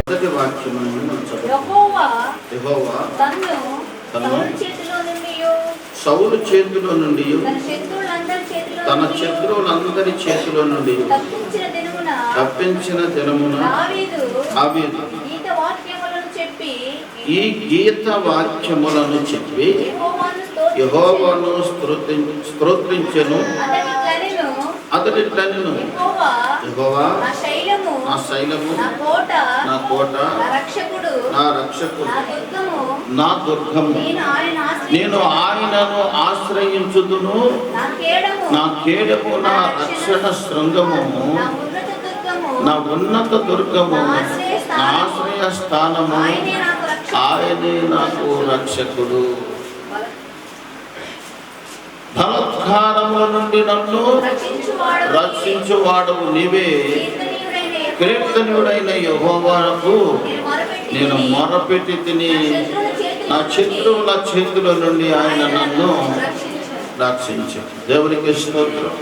మొదటి వాక్యము యెహోవా తన్ను సౌలు చేతిలో నుండి తన శత్రువులందరి చేతిలో నుండి తప్పించిన దినమున దావీదు ఈ గీత వాక్యములను చెప్పి యెహోవాను స్తోత్రించెను. అతడిట్లనెను, యెహోవా నా శైలము, నా కోట, నా రక్షకుడు, నా దుర్గము, నేను ఆయనను ఆశ్రయించుదును. నా కేడము, నా రక్షణ శృంగము, నా ఉన్నత దుర్గము, నా ఆశ్రయ స్థానము, ఆయనే నాకు రక్షకుడు. బలాత్కారముల నుండి నన్ను రక్షించువాడవు నీవే. కీర్తనీయుడైన యెహోవాకు నేను మొరపెట్టి తిని, నా శత్రువుల చేతుల నుండి ఆయన నన్ను రక్షించాడు. దేవునికి స్తోత్రం.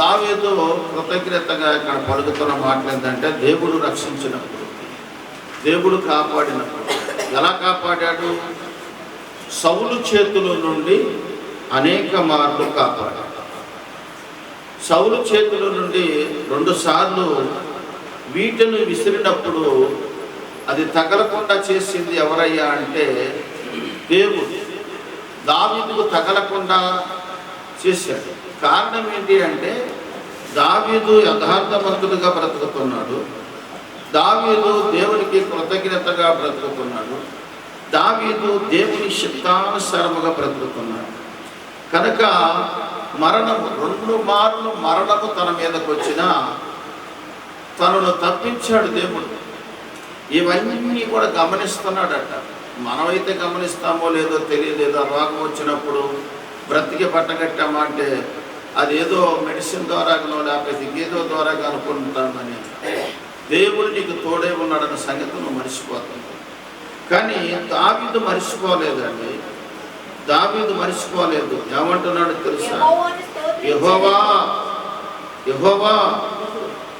దావీదు కృతజ్ఞతగా ఇక్కడ పలుకుతున్న మాటలు ఏంటంటే, దేవుడు రక్షించినప్పుడు, దేవుడు కాపాడినప్పుడు. ఎలా కాపాడాడు? సౌలు చేతుల నుండి అనేక మార్లు కాపాడాడు. సౌలు చేతుల నుండి 2 సార్లు వీటిని విసిరినప్పుడు అది తగలకుండా చేసింది ఎవరయ్యా అంటే దేవుడు. దావీదుకు తగలకుండా చేశాడు. కారణం ఏంటి అంటే, దావీదు యథార్థవంతుడిగా బ్రతుకుతున్నాడు. దావీదు దేవునికి కృతజ్ఞతగా బ్రతుకుతున్నాడు. దావీదు దేవుని చిత్తానుసారముగా బ్రతుకుతున్నాడు. కనుక మరణము 2 మార్లు మరణము తన మీదకు వచ్చినా తనను తప్పించాడు దేవుడు. ఇవన్నీ కూడా గమనిస్తున్నాడట. మనమైతే గమనిస్తామో లేదో తెలియలేదో. రోగం వచ్చినప్పుడు బ్రతికి పట్టగట్టామా అంటే అదేదో మెడిసిన్ ద్వారాగానో లేకపోతే ఏదో ద్వారా అనుకుంటామని. దేవుడు నీకు తోడే ఉన్నాడన్న సంగతి నువ్వు మర్చిపోతావు. కానీ దావీదు మర్చిపోలేదండి. దావీదు మర్చిపోలేదు. ఏమంటున్నాడు తెలుసా? యెహోవా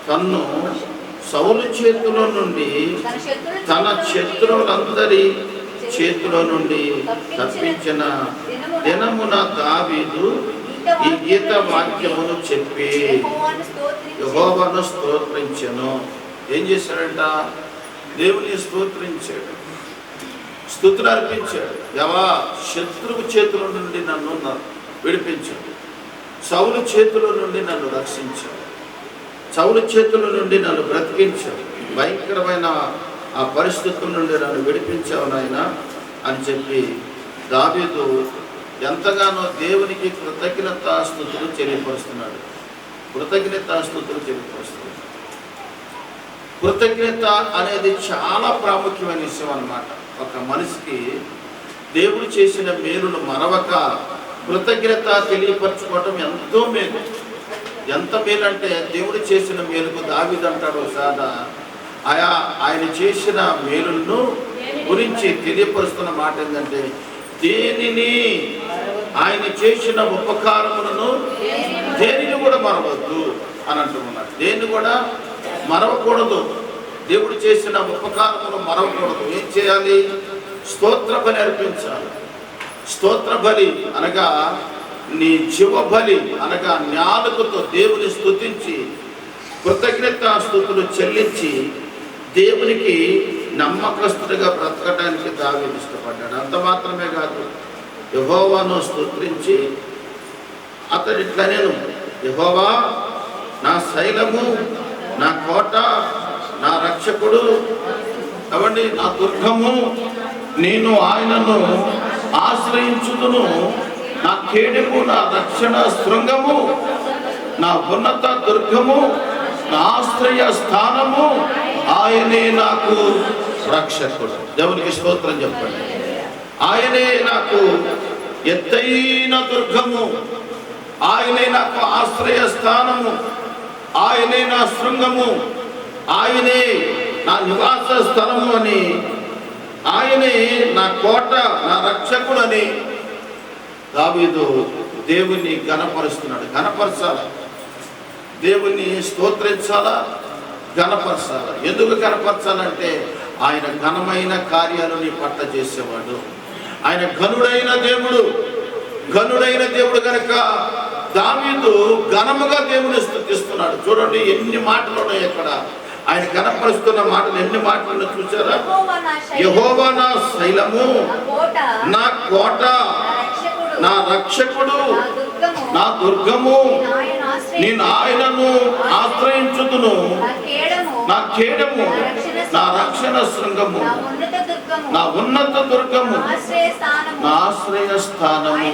తన్ను సౌలు చేతిలో నుండి, తన శత్రువులందరి చేతిలో నుండి తప్పించిన దినమున దావీదు ఈ గీత వాక్యమును చెప్పి యెహోవాను స్తోత్రించెను. ఏం చేశాడంట? దేవుని స్తోత్రించాడు, స్తుతులు అర్పించాడు. యెహోవా శత్రువు చేతుల నుండి నన్ను విడిపించాడు, సౌలు చేతుల నుండి నన్ను రక్షించాడు, సౌలు చేతుల నుండి నన్ను బ్రతికించాడు, భయంకరమైన ఆ పరిస్థితుల నుండి నన్ను విడిపించావు నాయన అని చెప్పి దావీదు ఎంతగానో దేవునికి కృతజ్ఞతాస్తుతులు తెలియపరుస్తున్నాడు. కృతజ్ఞతాస్తుతులు తెలియపరుస్తున్నాడు. కృతజ్ఞత అనేది చాలా ప్రాముఖ్యమైన విషయం అన్నమాట. ఒక మనిషికి దేవుడు చేసిన మేలును మరవక కృతజ్ఞత తెలియపరచుకోవటం ఎంతో మేలు. ఎంత మేలు అంటే, దేవుడు చేసిన మేలుకు దావీదు అంటాడు సాదా, ఆయన చేసిన మేలును గురించి తెలియపరుస్తున్న మాట ఏంటంటే, దేనిని ఆయన చేసిన ఉపకారములను దేనిని కూడా మరవద్దు అని అంటున్నాడు. దేన్ని కూడా మరవకూడదు. దేవుడు చేసిన ఉపకారమును మరవకూడదు. ఏం చేయాలి? స్తోత్ర బలి అర్పించాలి. స్తోత్ర బలి అనగా నీ జీవ బలి అనగా జ్ఞానకుతో దేవుని స్తుతించి కృతజ్ఞతాస్తుతులు చెల్లించి దేవునికి నమ్మకస్తుడిగా బ్రతకడానికి దావీదు ఇష్టపడ్డాడు. అంత మాత్రమే కాదు, యెహోవాను స్తుతించి అతడు ఇట్లనేను, యెహోవా నా శైలము, నా కోట, నా రక్షకుడు, అవండి నా దుర్గము, నేను ఆయనను ఆశ్రయించుదును. నా కేడము, నా రక్షణ శృంగము, నా ఉన్నత దుర్గము, నా ఆశ్రయ స్థానము, ఆయనే నాకు రక్షకుడు. దేవునికి స్తోత్రం చెప్పండి. ఆయనే నాకు ఎత్తైన దుర్గము, ఆయనే నాకు ఆశ్రయ స్థానము, ఆయనే నా శృంగము, ఆయనే నా నివాస స్థలము అని, ఆయనే నా కోట, నా రక్షకుడు అని దావీదు దేవుని ఘనపరుస్తున్నాడు. ఘనపరచాలా, దేవుని స్తోత్రించాలా, ఘనపరచాలి. ఎందుకు ఘనపరచాలంటే ఆయన ఘనమైన కార్యాలు నీ పట్ల చేసేవాడు. ఆయన ఘనుడైన దేవుడు కనుక దావీదు ఘనముగా దేవుని స్తుతిస్తున్నాడు. చూడండి ఎన్ని మాటలు ఉన్నాయి అక్కడ. ఆయన ఘనపరుస్తున్న మాటలు ఎన్ని మాటలు చూసారా? యెహోవా నా శైలము, నా కోట, నా రక్షకుడు, నా దుర్గము, నేను ఆయనను ఆశ్రయించుదును, నా కేడము, నా రక్షణ శృంగము, నా ఉన్నత దుర్గము, నా ఆశ్రయ స్థానము,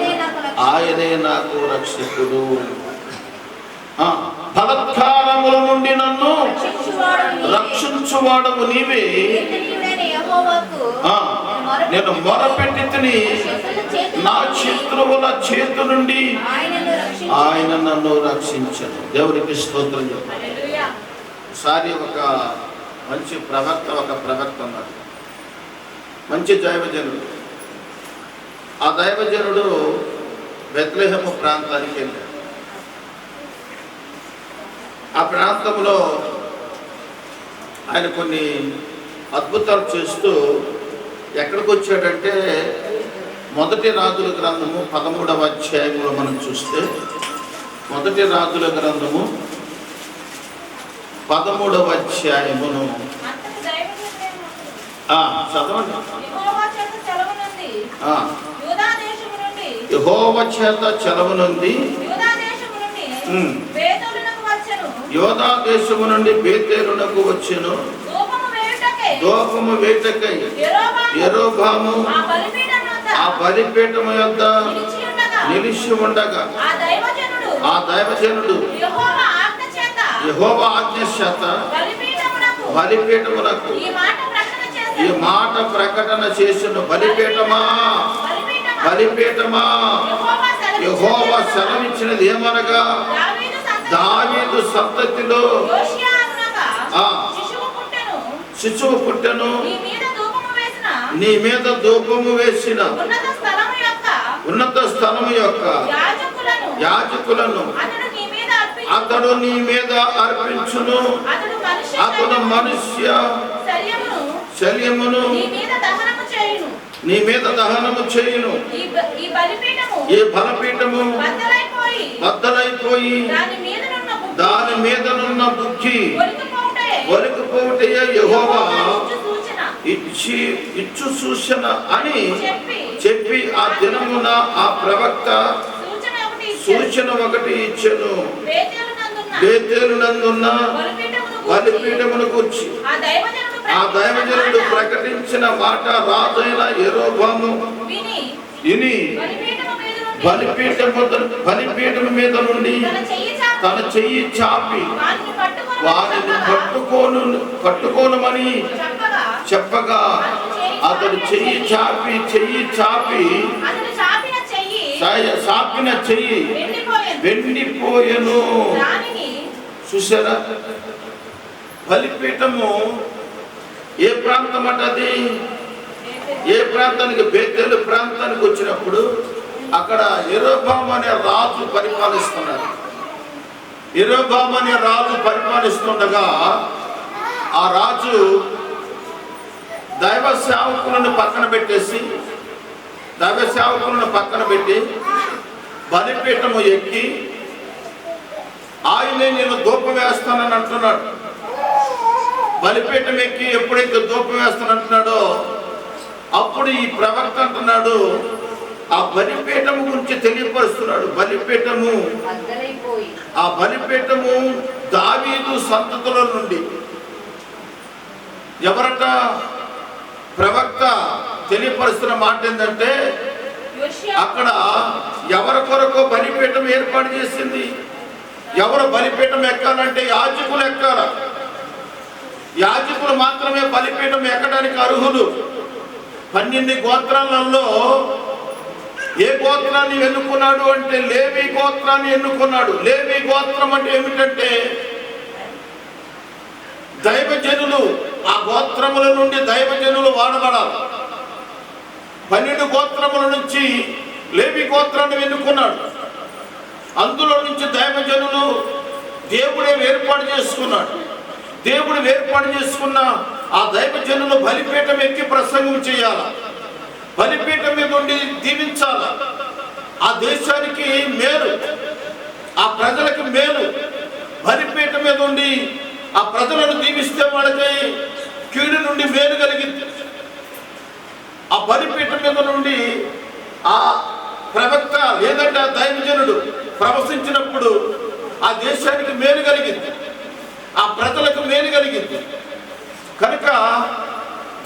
ఆయనే నాకు రక్షకుడు. బలత్కారముల నుండి నన్ను రక్షించువాడము నీవే. నేను మొరపెట్టి తిని నా శత్రువుల చేతు నుండి ఆయన నన్ను రక్షించను. దేవునికి స్తోత్రం చెప్పాలి. ఒకసారి ఒక మంచి ప్రవక్త ఉన్నాడు, మంచి దైవజనుడు. ఆ దైవజనుడు బెత్లెహేము ప్రాంతానికి వెళ్ళాడు. ఆ ప్రాంతంలో ఆయన కొన్ని అద్భుతాలు చేస్తూ ఎక్కడికి వచ్చాడంటే, మొదటి రాజుల గ్రంథము 13వ అధ్యాయంలో మనం చూస్తే, మొదటి రాజుల గ్రంథము 13వ అధ్యాయమును చదవండి. యెహోవా చేత చెలవునుంది యోధా దేశము నుండి బేతేలునకు వచ్చెను. దోపము వేటకై యెరోబాము ఆ బలిపీఠము యొద్ద నిలిచి ఉండగా ఆ దైవజనుడు యెహోవా ఆజ్ఞ చేత బలిపీఠమునకు ఈ మాట ప్రకటన చేసెను. బలిపీఠమా, బలిపీఠమా, యెహోవా సెలవిచ్చినది ఏమనగా, దావీదు సంతతిలో శిశువు పుట్టెను, నీ మీద ధూపము వేసిన ఉన్నత స్థలము యొక్క యాజకులను అతడు నీ మీద అర్పించును. అతడు మనుష్య శల్యమును నీ మీద దహనము చేయును. ఈ బలిపీఠము బద్దలైపోయి దాని మీదనున్న బుద్ధి ఒలికిపోవుటయే యెహోవా ఇచ్చు సూచన అని చెప్పి ఆ దినమున ఆ ప్రవక్త సూచన ఒకటి ఇచ్చెను. బేతేలునందున్న బలిపీఠమును గూర్చి ఆ దైవజనుడు ప్రకటించిన మాట రాజైన యెరోబాము విని బలిపీఠము మీద నుండి తన చెయ్యి చాపి వారిని పట్టుకోనమని చెప్పగా అతడు చెయ్యి చాపి చాపిన చెయ్యి వెండిపోయెను. చూసారా? బలిపీఠము ఏ ప్రాంతం అంటది? ఏ ప్రాంతానికి? బేతేలు ప్రాంతానికి వచ్చినప్పుడు అక్కడ యెరోబాము అనే రాజు పరిపాలిస్తున్నాడు. యెరోబాము అనే రాజు పరిపాలిస్తుండగా ఆ రాజు దైవ సేవకులను పక్కన పెట్టి బలిపీఠము ఎక్కి ఆయనే నేను ధూపం వేస్తానని అంటున్నాడు. బలిపీఠం ఎక్కి ఎప్పుడైతే ధూపం వేస్తానంటున్నాడో అప్పుడు ఈ ప్రవక్త అంటున్నాడు, ఆ బలిపీఠము గురించి తెలియపరుస్తున్నాడు. ఆ బలిపీఠము దావీదు సంతతుల నుండి ఎవరట? ప్రవక్త తెలియపరుస్తున్న మాట ఏంటంటే, అక్కడ ఎవరి కొరకు బలిపీఠం ఏర్పాటు చేసింది? ఎవరు బలిపీఠం ఎక్కాలంటే యాజకులు ఎక్కాల. యాజకులు మాత్రమే బలిపీఠం ఎక్కడానికి అర్హులు. 12 గోత్రాలలో ఏ గోత్రాన్ని ఎన్నుకున్నాడు అంటే లేవి గోత్రాన్ని ఎన్నుకున్నాడు. లేవి గోత్రం అంటే ఏమిటంటే దైవజనులు. ఆ గోత్రముల నుండి దైవజనులు వాడబడాలి. 12 గోత్రముల నుంచి లేవి గోత్రాన్ని ఎన్నుకున్నాడు. అందులో నుంచి దైవజనులు దేవుడే ఏర్పాటు చేసుకున్నాడు. దేవుడు ఏర్పాటు చేసుకున్న ఆ దైవజనులు బలిపీఠం ఎక్కి ప్రసంగం చేయాల, బలిపీఠం మీద ఉండి దీవించాల. ఆ దేశానికి మేలు, ఆ ప్రజలకు మేలు. బలిపీఠం మీద ఉండి ఆ ప్రజలను దీవిస్తే వాళ్ళకి కీడు నుండి మేలు కలిగింది. ఆ బలిపీఠం మీద నుండి ఆ ప్రవక్త లేదంటే ఆ దైవజనుడు ప్రవశించినప్పుడు ఆ దేశానికి మేలు కలిగింది, ఆ ప్రజలకు మేలు కలిగింది. కనుక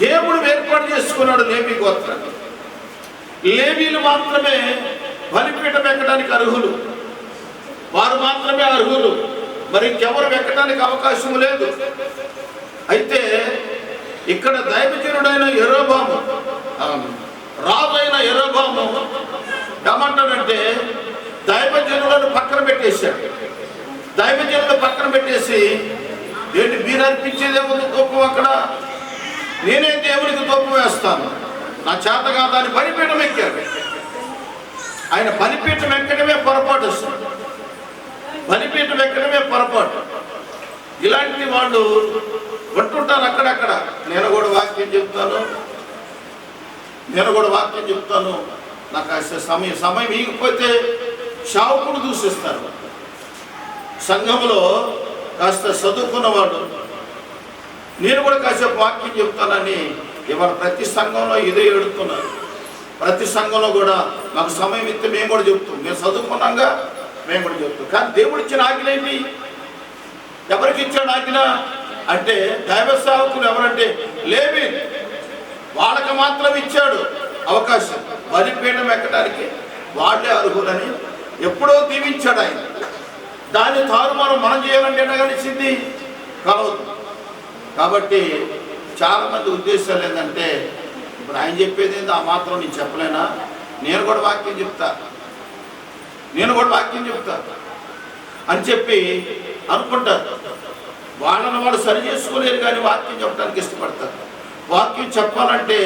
దేవుడు ఏర్పాటు చేసుకున్నాడు లేవీ గోత్రాన్ని. లేవీలు మాత్రమే బలిపీఠం ఎక్కడానికి అర్హులు, వారు మాత్రమే అర్హులు. మరి ఇంకెవరు ఎక్కడానికి అవకాశం లేదు. అయితే ఇక్కడ దైవజనుడైన యెరోబాము, రాజు అయిన యెరోబాము ఏమంటాడంటే దైవజనులను పక్కన పెట్టేశాడు. దైవజనులను పక్కన పెట్టేసి, ఏంటి మీరు అర్పించేదేమో తూపం, అక్కడ నేనే దేవునికి తూపం వేస్తాను, నా చేత కాదు అని బలిపీఠం ఎక్కాడు. ఆయన బలిపీఠం ఎక్కడమే పొరపాటు వస్తుంది, బలిపీఠం ఎక్కడమే పొరపాటు. ఇలాంటి వాళ్ళు ఉంటుంటారు అక్కడక్కడ. నేను కూడా వాక్యం చెప్తాను, నాకు కాస్త సమయం ఇకపోతే షావుకుడు దూషిస్తారు. సంఘంలో కాస్త చదువుకున్నవాడు, నేను కూడా కాసేపు వాక్యం చెప్తానని ఇవాళ ప్రతి సంఘంలో ఇదే ఎడుతున్నారు. ప్రతి సంఘంలో కూడా మాకు సమయం ఇస్తే మేము కూడా చెప్తాం, మేము చదువుకున్నాగా మేము కూడా చెప్తాం. కానీ దేవుడు ఇచ్చిన ఆజ్ఞ ఏంటి? ఎవరికి ఇచ్చాడు ఆజ్ఞ అంటే దైవ సేవకులు ఎవరంటే లేవీ, వాళ్ళకి మాత్రం ఇచ్చాడు అవకాశం. బలిపీఠం ఎక్కడానికి వాళ్ళే అర్హులని ఎప్పుడో దీవించాడు ఆయన. దాన్ని తారుమారు మనం చేయాలంటే ఎడగలిసింది కావద్దు. కాబట్టి చాలామంది ఉద్దేశాలు ఏంటంటే, ఇప్పుడు ఆయన చెప్పేది ఏంది, ఆ మాత్రం నేను చెప్పలేనా, నేను కూడా వాక్యం చెప్తా అని చెప్పి అనుకుంటారు. వాళ్ళని వాళ్ళు సరి చేసుకోలేరు, కానీ వాక్యం చెప్పడానికి ఇష్టపడతారు. వాక్యం చెప్పాలంటే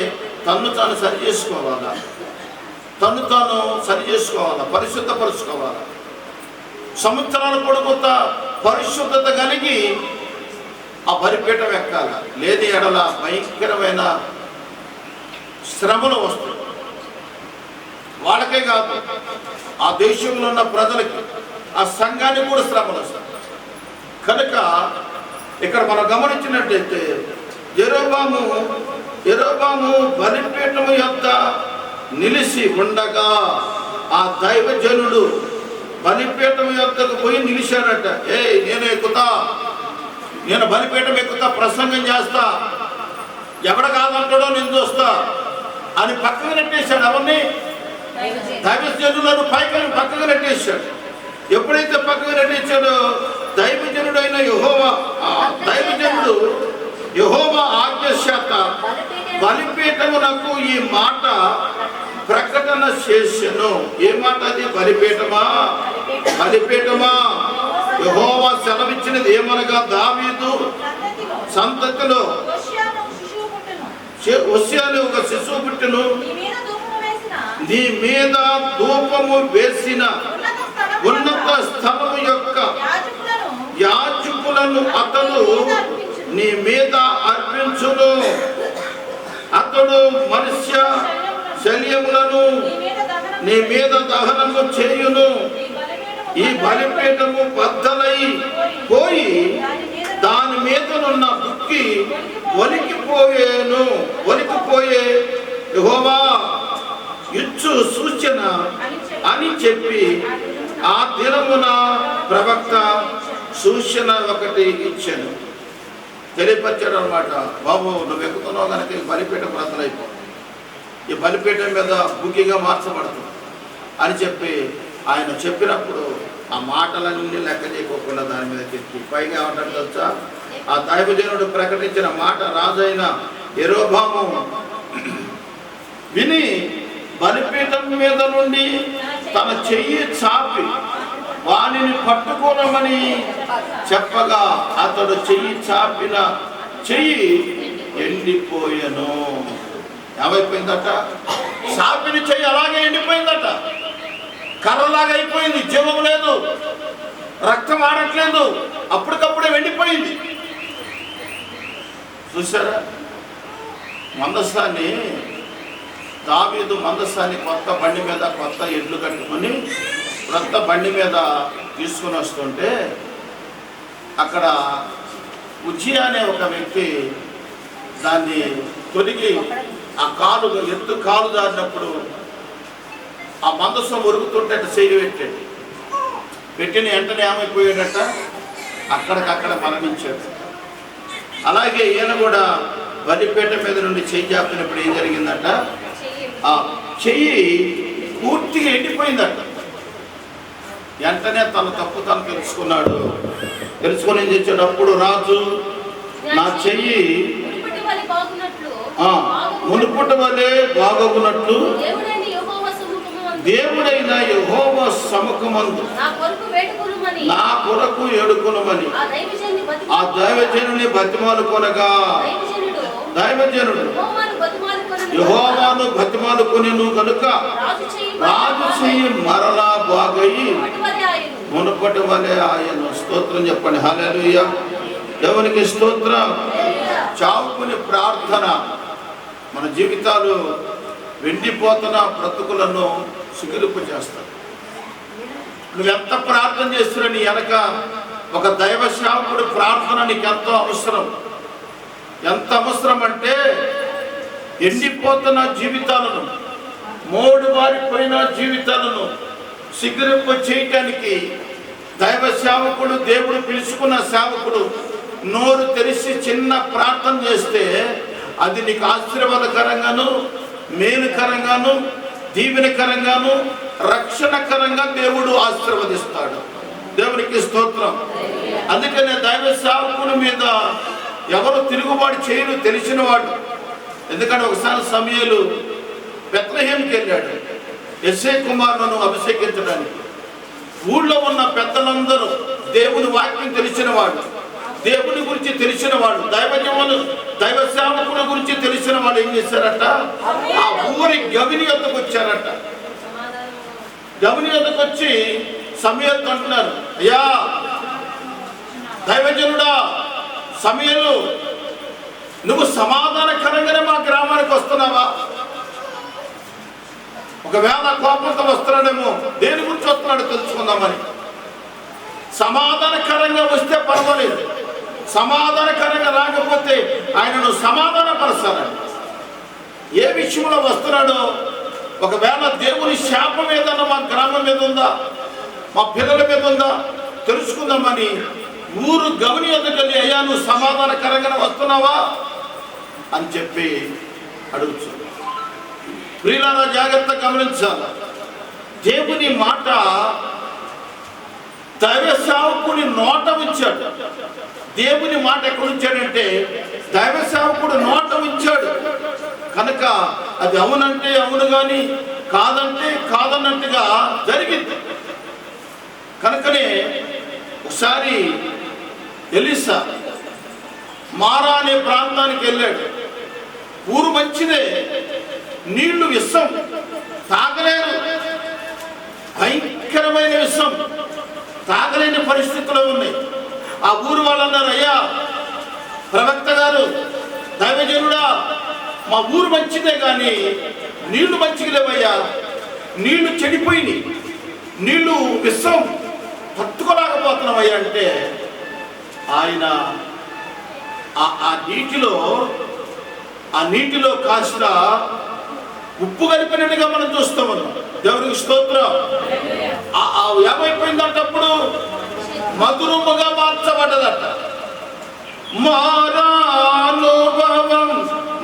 తన్ను తాను సరి చేసుకోవాలా, పరిశుద్ధపరుచుకోవాలా. సంవత్సరాల పొడుగుత పరిశుద్ధత కలిగి ఆ బలిపీఠం ఎక్కాల. లేని ఎడల భయంకరమైన శ్రమలు వస్తాయి. వాళ్ళకే కాదు, ఆ దేశంలో ఉన్న ప్రజలకి, ఆ సంఘానికి కూడా శ్రమలు వస్తాయి. కనుక ఇక్కడ మనం గమనించినట్టయితే యెరోబాము బలిపీఠము యొద్ద నిలిచి ఉండగా ఆ దైవజనుడు బలిపీఠం యొద్దకు పోయి నిలిచాడట. నేను బలిపీఠం ఎక్కుతా, ప్రసంగం చేస్తా, ఎవడ కాదంటాడో నేను చూస్తా అని పక్కకు నెట్టేశాడు. అవన్నీ దైవజనులను పక్కకు నెట్టేశాడు. ఎప్పుడైతే పక్కకు నెట్టేశాడో దైవజనుడైన యెహోవా ఆజ్ఞ చేత బలిపీఠమునకు ఈ మాట ప్రకటన చేసెను. ఏ మాట అది? బలిపీఠమా యెహోవా సెలవిచ్చినది ఏమనగా, దావీదు సంతతిలో హోషేయను ఒక శిశువు పుట్టెను, నీ మీద ధూపము వేసిన ఉన్నత స్థలము యొక్క యాజకులను అతడు నీ మీద అర్పించును. అతడు మనుష్య శల్యములను నీ మీద దహనము చేయును. ఈ బలిపీఠము బద్దలై పోయి దాని మీదనున్న బుక్కి వణికిపోయే యెహోవా ఇచ్చు సూచన అని చెప్పి ఆ దినమున ప్రవక్త సూచన ఒకటి ఇచ్చాను, తెలియపరిచాడు అనమాట. బాబు, నువ్వు ఎక్కుతున్నావు కనుక ఈ బలిపీఠం బద్దలైపో, ఈ బలిపీఠం మీద బుగ్గిగా మార్చబడుతుంది అని చెప్పి ఆయన చెప్పినప్పుడు ఆ మాటలన్నీ లెక్క చేయకోకుండా దాని మీద ఎక్కి పైగా ఏమంటాడు తెలుసా? ఆ దైవజనుడు ప్రకటించిన మాట రాజైన యెరోబాము విని బలిపీఠం మీద నుండి తన చెయ్యి చాపి వానిని పట్టుకోనమని చెప్పగా అతడు చెయ్యి చాపిన చెయ్యి ఎండిపోయెను. ఏమైపోయిందట? చాపిన చెయ్యి అలాగే ఎండిపోయిందట, కర్రలాగా అయిపోయింది, జీవం లేదు, రక్తం ఆడట్లేదు, అప్పటికప్పుడే ఎండిపోయింది. చూసారా? మందసాన్ని దావీదు మందసాన్ని కొత్త బండి మీద కొత్త ఎడ్లు కట్టుకొని కొత్త బండి మీద తీసుకుని వస్తుంటే అక్కడ ఉజ్జియా అనే ఒక వ్యక్తి దాన్ని తొలిగి ఆ కాలు ఎత్తు కాలు దారినప్పుడు ఆ మందసం ఉరుగుతుంటే చెయ్యి పెట్టిన వెంటనే ఏమైపోయాడట, అక్కడికక్కడ మరణించాడు. అలాగే ఈయన కూడా బలిపేట మీద నుండి చెయ్యి జాపినప్పుడు ఏం జరిగిందట, ఆ చెయ్యి పూర్తిగా ఎండిపోయిందట. వెంటనే తన తప్పు తను తెలుసుకున్నాడు. తెలుసుకొని ఏం చేశాడు, అప్పుడు రాజు నా చెయ్యి మునుపుట వలె బాగొగునట్లు దేవుడైన యెహోవా సముఖమందు నా కొరకు వేడుకొనుమని ఆ దైవజనుని బతిమాలుకొనగా దైవజనుడు యెహోవాను బతిమాలుకొనెను కనుక రాజు చెయ్యి మరలా బాగయి మునుపటి వలె ఆయన. స్తోత్రం చెప్పండి. హల్లెలూయా. దేవునికి స్తోత్రం. చావుకుని ప్రార్థన మన జీవితాలు వెండిపోతున్న బ్రతుకులను సిగులుపు చేస్తాడు. నువ్వెంత ప్రార్థన చేస్తున్నా నీ వెనక ఒక దైవ సేవకుడి ప్రార్థన నీకు ఎంతో అవసరం. ఎంత అవసరం అంటే ఎండిపోతున్న జీవితాలను, మోడు వారిపోయిన జీవితాలను సిగురింపు చేయటానికి దైవ సేవకుడు, దేవుడు పిలుచుకున్న సేవకుడు నోరు తెరిచి చిన్న ప్రార్థన చేస్తే అది నీకు ఆశీర్వాదకరంగాను, మేలుకరంగాను, దీవెనకరంగాను, రక్షణకరంగా దేవుడు ఆశీర్వదిస్తాడు. దేవునికి స్తోత్రం. అందుకనే దైవ సేవకుని మీద ఎవరు తిరుగుబాటు చేయరు తెలిసినవాడు. ఎందుకంటే ఒకసారి సమూయేలు బెత్లెహేముకి వెళ్ళాడు యెష్షై కుమారులను అభిషేకించడానికి. ఊళ్ళో ఉన్న పెద్దలందరూ దేవుని వాక్యం తెలిసినవాడు, దేవుని గురించి తెలిసిన వాళ్ళు, దైవ సేవకుల గురించి తెలిసిన వాళ్ళు ఏం చేశారట, ఆ ఊరి గవిని వద్దకు వచ్చారట. గవిని వద్దకు వచ్చి సమూయేలుతో అంటున్నారు, అయ్యా దైవజనుడా సమూయేలు, నువ్వు సమాధానకరంగానే మా గ్రామానికి వస్తున్నావా? ఒకవేళ కోపంతో వస్తున్నాడేమో, దేని గురించి వస్తున్నాడో తెలుసుకుందామని. సమాధానకరంగా వస్తే పర్వాలేదు, సమాధానకరంగా రాకపోతే ఆయనను సమాధానపరచాలని. ఏ విషయంలో వస్తున్నాడో, ఒకవేళ దేవుని శాపం ఏదన్నా మా గ్రామం మీద ఉందా, మా పిల్లల మీద ఉందా తెలుసుకుందామని ఊరు గవిని ఎదుటని, అయ్యా నువ్వు సమాధానకరంగా వస్తున్నావా అని చెప్పి అడుగుచు. ప్రియులారా జాగ్రత్త గమనించాలి. దేవుని మాట దైవ సేవకుని నోట ఉంచాడు. దేవుని మాట ఎక్కడ ఉంచాడంటే దైవ సేవకుడు నోట ఉంచాడు కనుక అది అవునంటే అవును కానీ కాదంటే కాదన్నట్టుగా జరిగింది. కనుకనే ఒకసారి ఎలీషా మారా అనే ప్రాంతానికి వెళ్ళాడు. ఊరు మంచిదే, నీళ్లు విషం, తాగలేరు, భయంకరమైన విషం, తాగలేని పరిస్థితులు ఉన్నాయి. ఆ ఊరు వాళ్ళు అన్నారు, అయ్యా ప్రవక్త గారు, దైవజనుడా, మా ఊరు మంచిదే కానీ నీళ్లు మంచిగా లేవయ్యా, నీళ్లు చెడిపోయినాయి, నీళ్లు విషం, తట్టుకోలేకపోతున్నామయ్యా అంటే ఆయన ఆ నీటిలో కాస్త ఉప్పు కలిపినట్టుగా మనం చూస్తాం. దేవునికి స్తోత్రం. ఏమైపోయిందంటప్పుడు మధురముగా మార్చబడ్డదట. మారానుభవం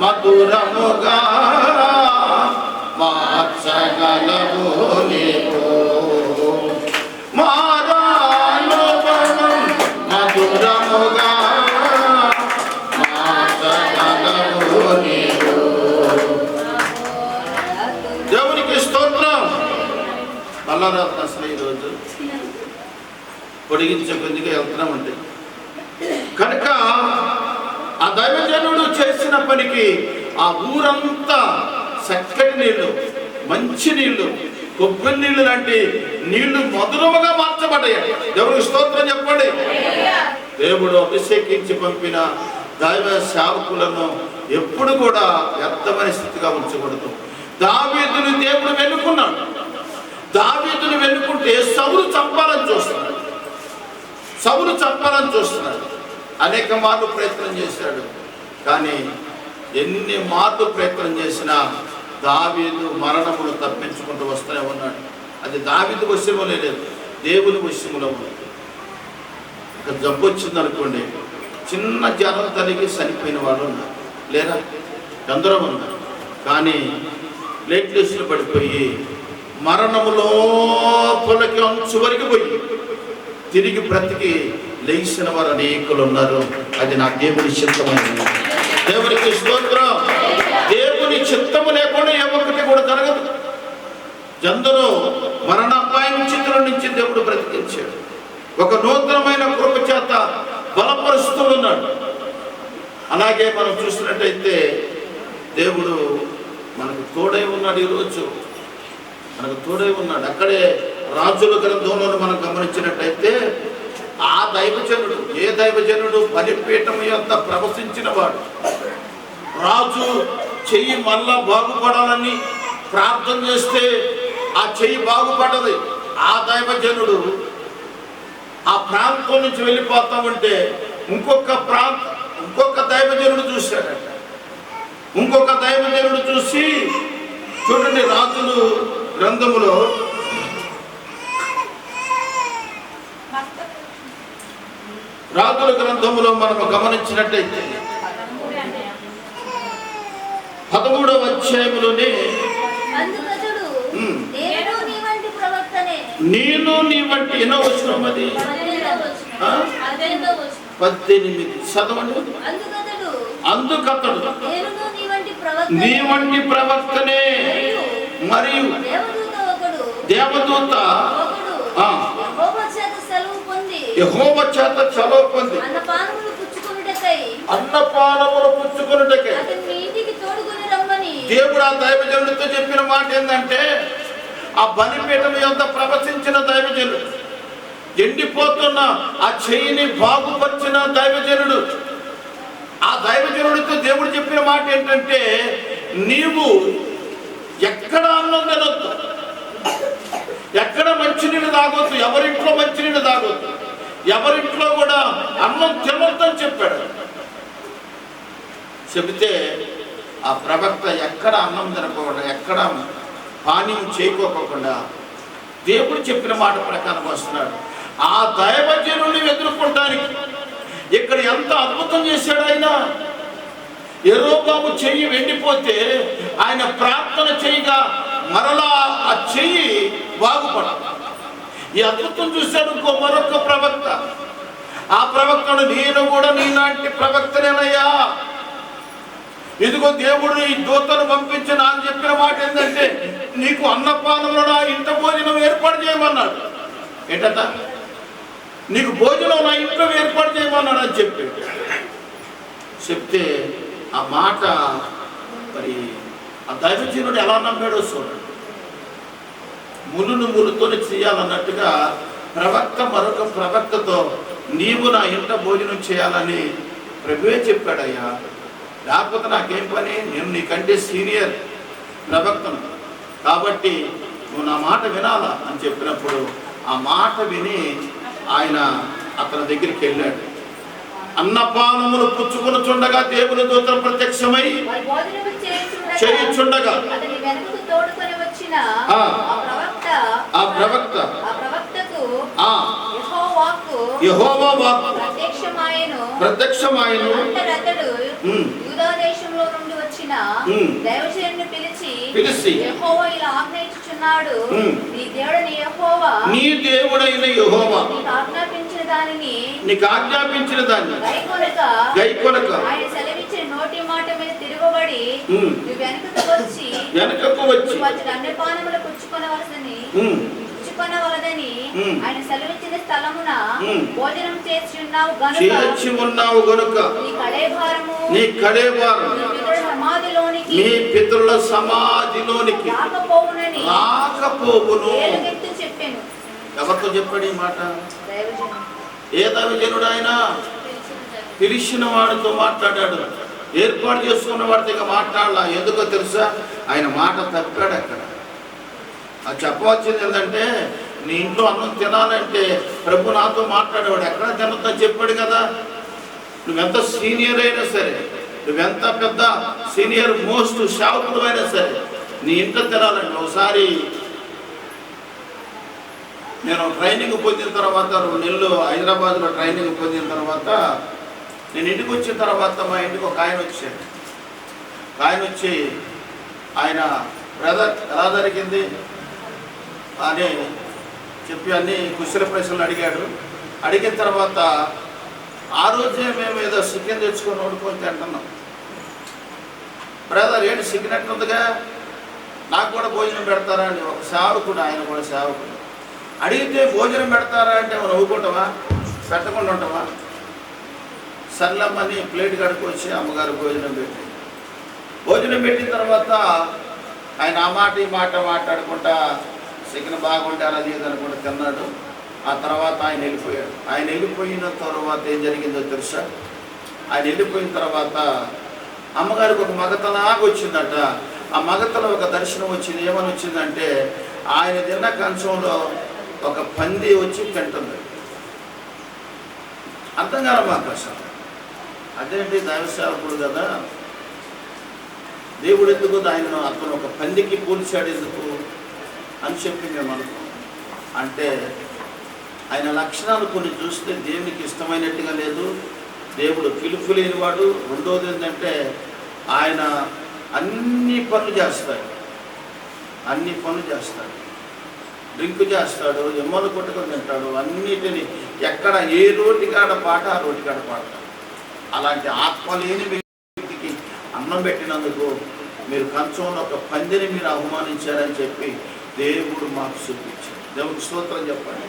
మధురముగా మార్చగలవు నీవు, మారానుభవం మధురముగా మార్చగలవు నీవు. దేవునికి స్తోత్రం. మల్లారాత్రి అసలు ఈరోజు పొడిగించే కొద్దిగా వెళ్తున్నామంటే కనుక ఆ దైవజనుడు చేసిన పనికి ఆ ఊరంతా చక్కటి నీళ్లు, మంచి నీళ్లు, కొబ్బరి నీళ్లు లాంటి నీళ్లు మధురముగా మార్చబడ్డాయి. దేవుడికి స్తోత్రం చెప్పండి. దేవుడు అభిషేకించి పంపిన దైవ సేవకులను ఎప్పుడు కూడా వ్యర్థమైన స్థితిగా ఉంచకూడదు. దావీదుని దేవుడు వెనుకున్నాడు. దావీదుని వెనుకుంటే సౌలు చంపాలని చూస్తున్నాడు. అనేక మార్లు ప్రయత్నం చేశాడు. కానీ ఎన్ని మార్లు ప్రయత్నం చేసినా దావీదు మరణమును తప్పించుకుంటూ వస్తూనే ఉన్నాడు. అది దావీదు వశ్యములో లేదు, దేవుని వశ్యములో ఉంది. ఇక జబ్బు వచ్చింది అనుకోండి, చిన్న జ్వరం తగిలి చనిపోయిన వాళ్ళు ఉన్నారు, లేదా ఎందరో ఉన్నారు. కానీ ప్లేట్లెస్లు పడిపోయి మరణము లోపలికి అంచు వరకు పోయి తిరిగి బ్రతికి లేచిన వారు అనేకులు ఉన్నారు. అది నా దేవుని చిత్తమైనది. దేవునికి స్తోత్రం. దేవుని చిత్తము లేకుండా ఏ ఒక్కటి కూడా జరగదు. ఎందరో మరణాపాయం చిత్రం నుంచి దేవుడు బ్రతికించాడు. ఒక నూతనమైన కృప చేత బలపరుస్తూ ఉన్నాడు. అలాగే మనం చూసినట్టయితే దేవుడు మనకు తోడై ఉన్నాడు. ఈరోజు మనకు తోడై ఉన్నాడు. అక్కడే రాజుల గ్రంథంలో మనం గమనించినట్టయితే ఆ దైవజనుడు, ఏ దైవజనుడు బలిపీఠం యొక్క ప్రవశించిన వాడు, రాజు చెయ్యి మళ్ళా బాగుపడాలని ప్రార్థన చేస్తే ఆ చెయ్యి బాగుపడదు. ఆ దైవజనుడు ఆ ప్రాంతం నుంచి వెళ్ళిపోతామంటే ఇంకొక దైవజనుడు చూశాడట. ఇంకొక దైవజనుడు చూసి, చూడండి రాజుల గ్రంథములో మనం గమనించినట్టయితే 13వ అధ్యాయంలోనే నేను నీ వంటి ఎన్నో వచనం అది 18 చదవండి. అందుకతడు నీ వంటి ప్రవక్తనే మరియు దేవదూత యెహోవా చేత సెలవు పొంది అన్నపానములు పుచ్చుకొనుటకై దేవుడు ఆ దైవజనుడితో చెప్పిన మాట ఏంటంటే, ఆ బలిపీఠం యొక్క ప్రవచించిన దైవజనుడు, ఎండిపోతున్న ఆ చెయ్యిని బాగుపరిచిన దైవజనుడు, ఆ దైవజనుడితో దేవుడు చెప్పిన మాట ఏంటంటే, నీవు ఎక్కడ అన్నం తినొద్దు, ఎక్కడ మంచినీళ్ళు తాగొద్దు, ఎవరింట్లో మంచినీళ్ళు తాగొద్దు, ఎవరింట్లో కూడా అన్నం తినొద్దని చెప్పాడు. చెబితే ఆ ప్రవక్త ఎక్కడ అన్నం తినకుండా, ఎక్కడ పానీయం చేయకోకుండా దేవుడు చెప్పిన మాట ప్రకారం వస్తున్నాడు. ఆ దైవజనుడిని ఎదుర్కొనడానికి ఇక్కడ ఎంత అద్భుతం చేశాడు ఆయన. యెరోబాము చెయ్యి వెండిపోతే ఆయన ప్రార్థన చేయగా మరలా ఆ చెయ్యి బాగుపడాలి. ఈ అద్భుతం చూశాడు మరొక ప్రవక్త. ఆ ప్రవక్తను, నేను కూడా నీలాంటి ప్రవక్తనేనయ్యా, ఇదిగో దేవుడు ఈ దూతను పంపించి నాకు చెప్పిన మాట ఏంటంటే, నీకు అన్నపానంలో నా ఇంట భోజనం ఏర్పాటు చేయమన్నాడు. ఏంటట? నీకు భోజనం నా ఇంట్లో ఏర్పాటు చేయమన్నాడు అని చెప్తే ఆ మాట మరి ఆ దైవజనుడు ఎలా నమ్మాడో చూడండి. ములును ములుతోనే చేయాలన్నట్టుగా ప్రవక్త మరొక ప్రవక్తతో నీవు నా ఇంట భోజనం చేయాలని ప్రభువే చెప్పాడయ్యా, లేకపోతే నాకేం పని, నేను నీకంటే సీనియర్ ప్రవక్తను కాబట్టి నువ్వు నా మాట వినాలా అని చెప్పినప్పుడు ఆ మాట విని ఆయన అతని దగ్గరికి వెళ్ళాడు. అన్నపానములు పుచ్చుకొనుచుండగా దేవుని దూతలు ప్రత్యక్షమై చేయుచుండగా ఆ ప్రవక్త యెహోవా వాక్కు ప్రత్యక్షమాయెను. యూదా దేశంలో నుండి వచ్చిన దైవజనుని పిలిచి యెహోవా ఇలా ఆజ్ఞాపించుచున్నాడు, నీ దేవుడైన యెహోవా నీకు ఆజ్ఞాపించిన దాన్ని గైకొనక ఆయన సెలవిచ్చిన నోటి మాట మీద తిరగబడి నువ్వు వెనుకకు వచ్చి అన్నపానములు పుచ్చుకొనవలదని ఆయన సెలవిచ్చిన స్థలమున భోజనం చేసి ఉన్నావు గనుక నీ కళేభారము నీ పితరుల సమాధిలోనికి రాకపోవును. ఎవరితో చెప్పాడు ఈ మాట? ఏ దైవజనుడు ఆయన? పిలిచిన వాడితో మాట్లాడాడు, ఏర్పాటు చేసుకున్న వాడితో ఇక మాట్లాడాల. ఎందుకో తెలుసా? ఆయన మాట తప్పాడు. అక్కడ అది చెప్పవచ్చింది ఏంటంటే, నీ ఇంట్లో అన్నం తినాలంటే ప్రభు నాతో మాట్లాడేవాడు. ఎక్కడ తినొద్దని చెప్పాడు కదా. నువ్వెంత సీనియర్ అయినా సరే, నువ్వెంత పెద్ద సీనియర్ మోస్ట్ సేవకుడు అయినా సరే, నీ ఇంట్లో తినాలంటే. ఒకసారి నేను ట్రైనింగ్ పొందిన తర్వాత 2 నెలలు హైదరాబాద్లో ట్రైనింగ్ పొందిన తర్వాత నేను ఇంటికి వచ్చిన తర్వాత మా ఇంటికి ఒక ఆయన వచ్చాడు. ఆయన వచ్చి, ఆయన బ్రదర్ ఎలా జరిగింది అని చెప్పి అన్ని కుశల ప్రశ్నలు అడిగాడు. అడిగిన తర్వాత ఆ రోజే మేము ఏదో చికెన్ తెచ్చుకొని వండుకొని తింటున్నాం. బ్రదర్ ఏంటి చికెన్ ఎట్లుందిగా, నాకు కూడా భోజనం పెడతారా అని ఒక సేవకుడు, ఆయన కూడా సేవకుడు అడిగితే, భోజనం పెడతారా అంటే మనం నవ్వుకుంటావా, పెట్టకుండా ఉంటావా? సర్లమ్మని ప్లేట్ కడుక్కొచ్చి అమ్మగారు భోజనం పెట్టిన తర్వాత ఆయన ఆ మాట ఈ మాట మాట్లాడుకుంటా చికెన్ బాగుంటారు అది ఇది అనుకుంటా తిన్నాడు. ఆ తర్వాత ఆయన వెళ్ళిపోయాడు. ఆయన వెళ్ళిపోయిన తర్వాత ఏం జరిగిందో తెలుసా? ఆయన వెళ్ళిపోయిన తర్వాత అమ్మగారికి ఒక మగతలాగా వచ్చిందట. ఆ మగతలో ఒక దర్శనం వచ్చింది. ఏమని వచ్చిందంటే, ఆయన తిన్న కంచంలో ఒక పంది వచ్చి తింటుంది. అర్థం కాల మాకు అసలు. అదేంటి, దైవసేవకుడు కదా, దేవుడు ఎందుకు ఆయనను అతను ఒక పందికి పోల్చాడు ఎందుకు అని చెప్పి మేము అనుకున్నాం. అంటే ఆయన లక్షణాలు కొన్ని చూస్తే దేవునికి ఇష్టమైనట్టుగా లేదు. దేవుడు పిలుపు లేనివాడు. రెండోది ఏంటంటే, ఆయన అన్ని పనులు చేస్తాడు. డ్రింక్ చేస్తాడు, ఎమ్మలు కొట్టుకొని తింటాడు. అన్నిటిని ఎక్కడ ఏ రోటికాడ పాట ఆ రోటికాడ పాడతాడు. అలాంటి ఆత్మ లేని వ్యక్తికి అన్నం పెట్టినందుకు మీరు కంచంలో ఒక పందిని మీరు అవమానించారని చెప్పి దేవుడు మాకు చూపించాడు. దేవుడికి స్తోత్రం చెప్పండి.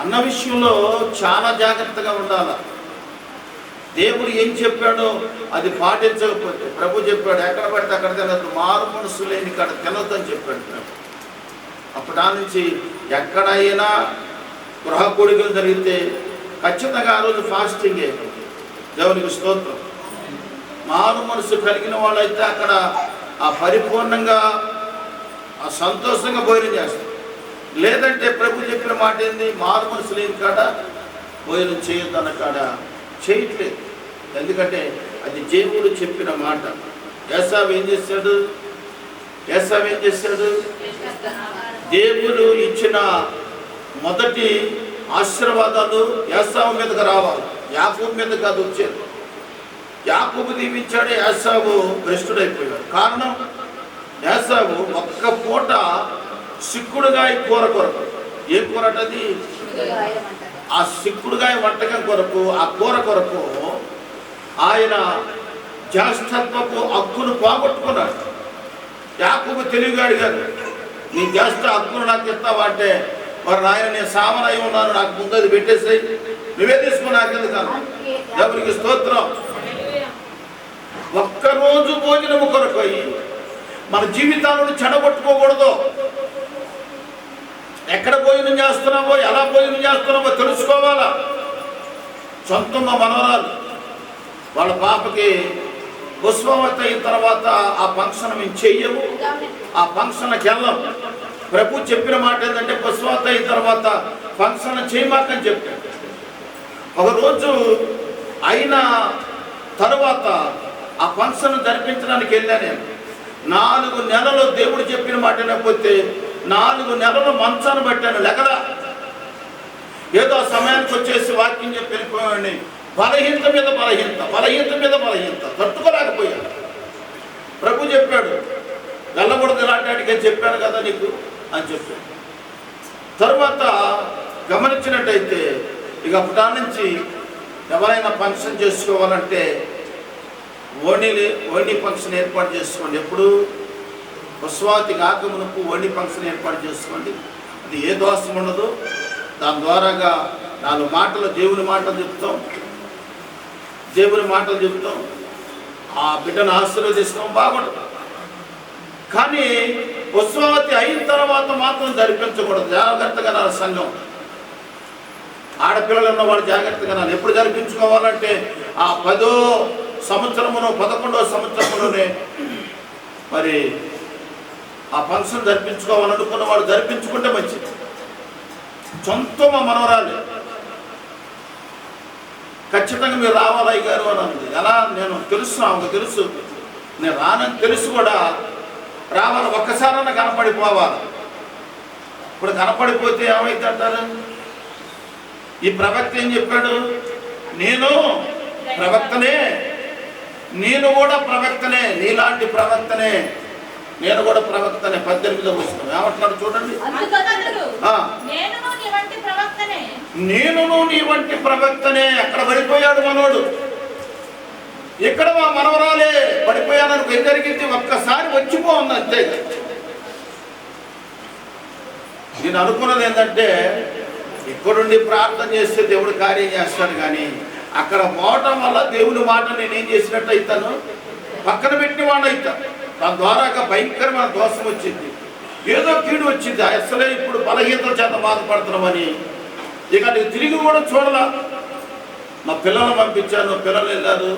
అన్న విషయంలో చాలా జాగ్రత్తగా ఉండాలి. దేవుడు ఏం చెప్పాడో అది పాటించకపోతే, ప్రభు చెప్పాడు ఎక్కడ పడితే అక్కడ తినద్దు, మారు మనసు లేని కాడ తినొద్దని చెప్పాడు ప్రభు. అప్పటి నుంచి ఎక్కడైనా గృహ కోడికలు జరిగితే ఖచ్చితంగా ఆ రోజు ఫాస్టింగ్ అయిపోతుంది. దేవునికి స్తోత్రం. మారు మనసు కలిగిన వాళ్ళైతే అక్కడ ఆ పరిపూర్ణంగా ఆ సంతోషంగా భోజనం చేస్తారు. లేదంటే ప్రభు చెప్పిన మాట ఏంది, మారు మనసు లేని కాడ భోజనం చేయొద్దన్న కాడ చేయట్లేదు. ఎందుకంటే అది దేవుడు చెప్పిన మాట. ఏసావు ఏం చేశాడు? దేవుడు ఇచ్చిన మొదటి ఆశీర్వాదాలు ఏసావు మీదకి రావాలి, యాకోబు మీద కాదు వచ్చేది. యాకోబు దీవించాడు, ఏసావు భ్రష్టుడైపోయాడు. కారణం, ఏసావు ఒక్క పూట సిక్కుడుగాయ కూర కొరకు, ఏ కూర అంటది, ఆ సిక్కుడుగాయ వంటకం కొరకు, ఆ కూర కొరకు ఆయన జ్యేష్ఠత్వపు హక్కును పోగొట్టుకున్నాడు. యాకోబు తెలివిగాడు కాదు. నీ జ్యేష్ఠ హక్కును నాకు ఇస్తావా అంటే, మరి నాయన నేను సామనై ఉన్నాను, నాకు ముందు అది పెట్టేసాయి, నువ్వే తీసుకుని నాకెందుకు. దేవునికి స్తోత్రం. ఒక్కరోజు భోజనము కొరకు మన జీవితాలను చెడగొట్టుకోకూడదు. ఎక్కడ భోజనం చేస్తున్నామో, ఎలా భోజనం చేస్తున్నామో తెలుసుకోవాలా. సొంతంగా మనవరాలు వాళ్ళ పాపకి పుష్పవతి అయిన తర్వాత ఆ ఫంక్షన్ మేము చెయ్యము, ఆ ఫంక్షన్కి వెళ్ళం. ప్రభు చెప్పిన మాట ఏంటంటే, పుష్పవతి అయిన తర్వాత ఫంక్షన్ చేయమాకని చెప్పాడు. ఒకరోజు అయిన తర్వాత ఆ ఫంక్షన్ జరిపించడానికి వెళ్ళాను నేను. 4 నెలలు దేవుడు చెప్పిన మాట లేకపోతే 4 నెలలు మంచాన్ని పట్టాను లెక్కల. ఏదో సమయానికి వచ్చేసి వాక్యం చెప్పి వెళ్ళిపోయాడిని. బలహీనత మీద బలహీనత తట్టుకోలేకపోయాడు. ప్రభు చెప్పాడు, వెళ్ళకూడదు ఇలాంటి చెప్పాను కదా నీకు అని చెప్పాడు. తర్వాత గమనించినట్టయితే ఇక అప్పటి నుంచి ఎవరైనా ఫంక్షన్ చేసుకోవాలంటే ఓణి ఫంక్షన్ ఏర్పాటు చేసుకోండి. ఎప్పుడు పుష్పవతి కాకమునకు ఓణి ఫంక్షన్ ఏర్పాటు చేసుకోండి. అది ఏ దోషం ఉండదు. దాని ద్వారాగా 4 మాటలు దేవుని మాటలు చెప్తాం, ఆ బిడ్డను ఆశీర్వదిస్తాం, బాగుంటుంది. కానీ పుష్పవతి అయిన తర్వాత మాత్రం జరిపించకూడదు. జాగ్రత్తగా నా సంఘం ఆడపిల్లలు ఉన్న వాళ్ళు జాగ్రత్తగా నాను ఎప్పుడు జరిపించుకోవాలంటే ఆ 10వ సంవత్సరమును 11వ సంవత్సరములోనే మరి ఆ ఫంక్షన్ జరిపించుకోవాలనుకున్న వాళ్ళు జరిపించుకుంటే మంచిది. సొంత మా మనవరాలు ఖచ్చితంగా మీరు రావాలయ్య గారు అని అంది. ఎలా నేను తెలుసు, ఆమెకు తెలుసు, నేను రానని తెలుసు కూడా రావాలి, ఒక్కసారన్నా కనపడిపోవాలి. ఇప్పుడు కనపడిపోతే ఏమైతే అంటారు? ఈ ప్రవక్త ఏం చెప్పాడు? నేను ప్రవక్తనే, నేను కూడా ప్రవక్తనే, నీలాంటి ప్రవక్తనే, నేను కూడా ప్రవక్తనే. 18వ వచనం ఏమంటున్నాడు చూడండి. నేనును నీ వంటి ప్రవక్తనే. అక్కడ పడిపోయాడు మనోడు, ఇక్కడ మా మనవరాలే పడిపోయాననుకో ఏం జరిగింది? ఒక్కసారి వచ్చిపోఉంది అంతే. నేను అనుకున్నది ఏంటంటే ఇక్కడుండి ప్రార్థన చేస్తే దేవుడు కార్యం చేస్తాడు, కానీ అక్కడ పోవటం వల్ల దేవుని మాట నేనేం చేసినట్టు అవుతాను, పక్కన పెట్టిన వాడు అవుతాను. దాని ద్వారా భయంకరమైన దోషం వచ్చింది, ఏదో కీడు వచ్చింది. అసలే ఇప్పుడు బలహీనతల చేత బాధపడుతున్నామని ఇక నేను తిరిగి కూడా చూడలా. మా పిల్లలను పంపించాను, పిల్లలు వెళ్ళారు,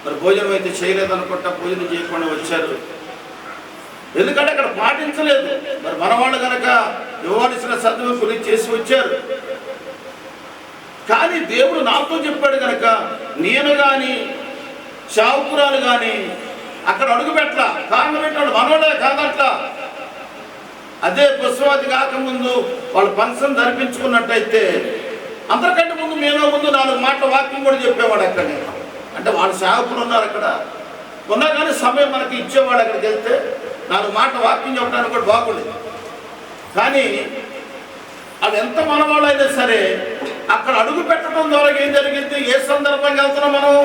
మరి భోజనం అయితే చేయలేదనుకుంటా, భోజనం చేయకుండా వచ్చారు. ఎందుకంటే అక్కడ పాటించలేదు. మరి మనవాళ్ళు కనుక ఇవ్వాల్సిన సద్వినియోగం చేసి వచ్చారు. కానీ దేవుడు నాతో చెప్పాడు కనుక నేను కానీ శావుకురాలు కానీ అక్కడ అడుగు పెట్టలా. కారణం పెట్టాడు మనోడే కాదట్లా. అదే పుష్పవతి కాకముందు వాళ్ళు ఫంక్షన్ జరిపించుకున్నట్టయితే అందరికంటే ముందు మేనో ముందు 4 మాటల వాక్యం కూడా చెప్పేవాడు అక్కడే. అంటే వాళ్ళ సేవకులు ఉన్నారు అక్కడ, ఉన్నా కానీ సమయం మనకి ఇచ్చేవాడు. అక్కడికి వెళ్తే 4 మాటల వాక్యం చెప్పడానికి కూడా బాగుండేది. కానీ అది ఎంత మనవాళ్ళైనా సరే అక్కడ అడుగు పెట్టడం ద్వారా ఏం జరిగింది? ఏ సందర్భంగా వెళ్తున్నాం మనం?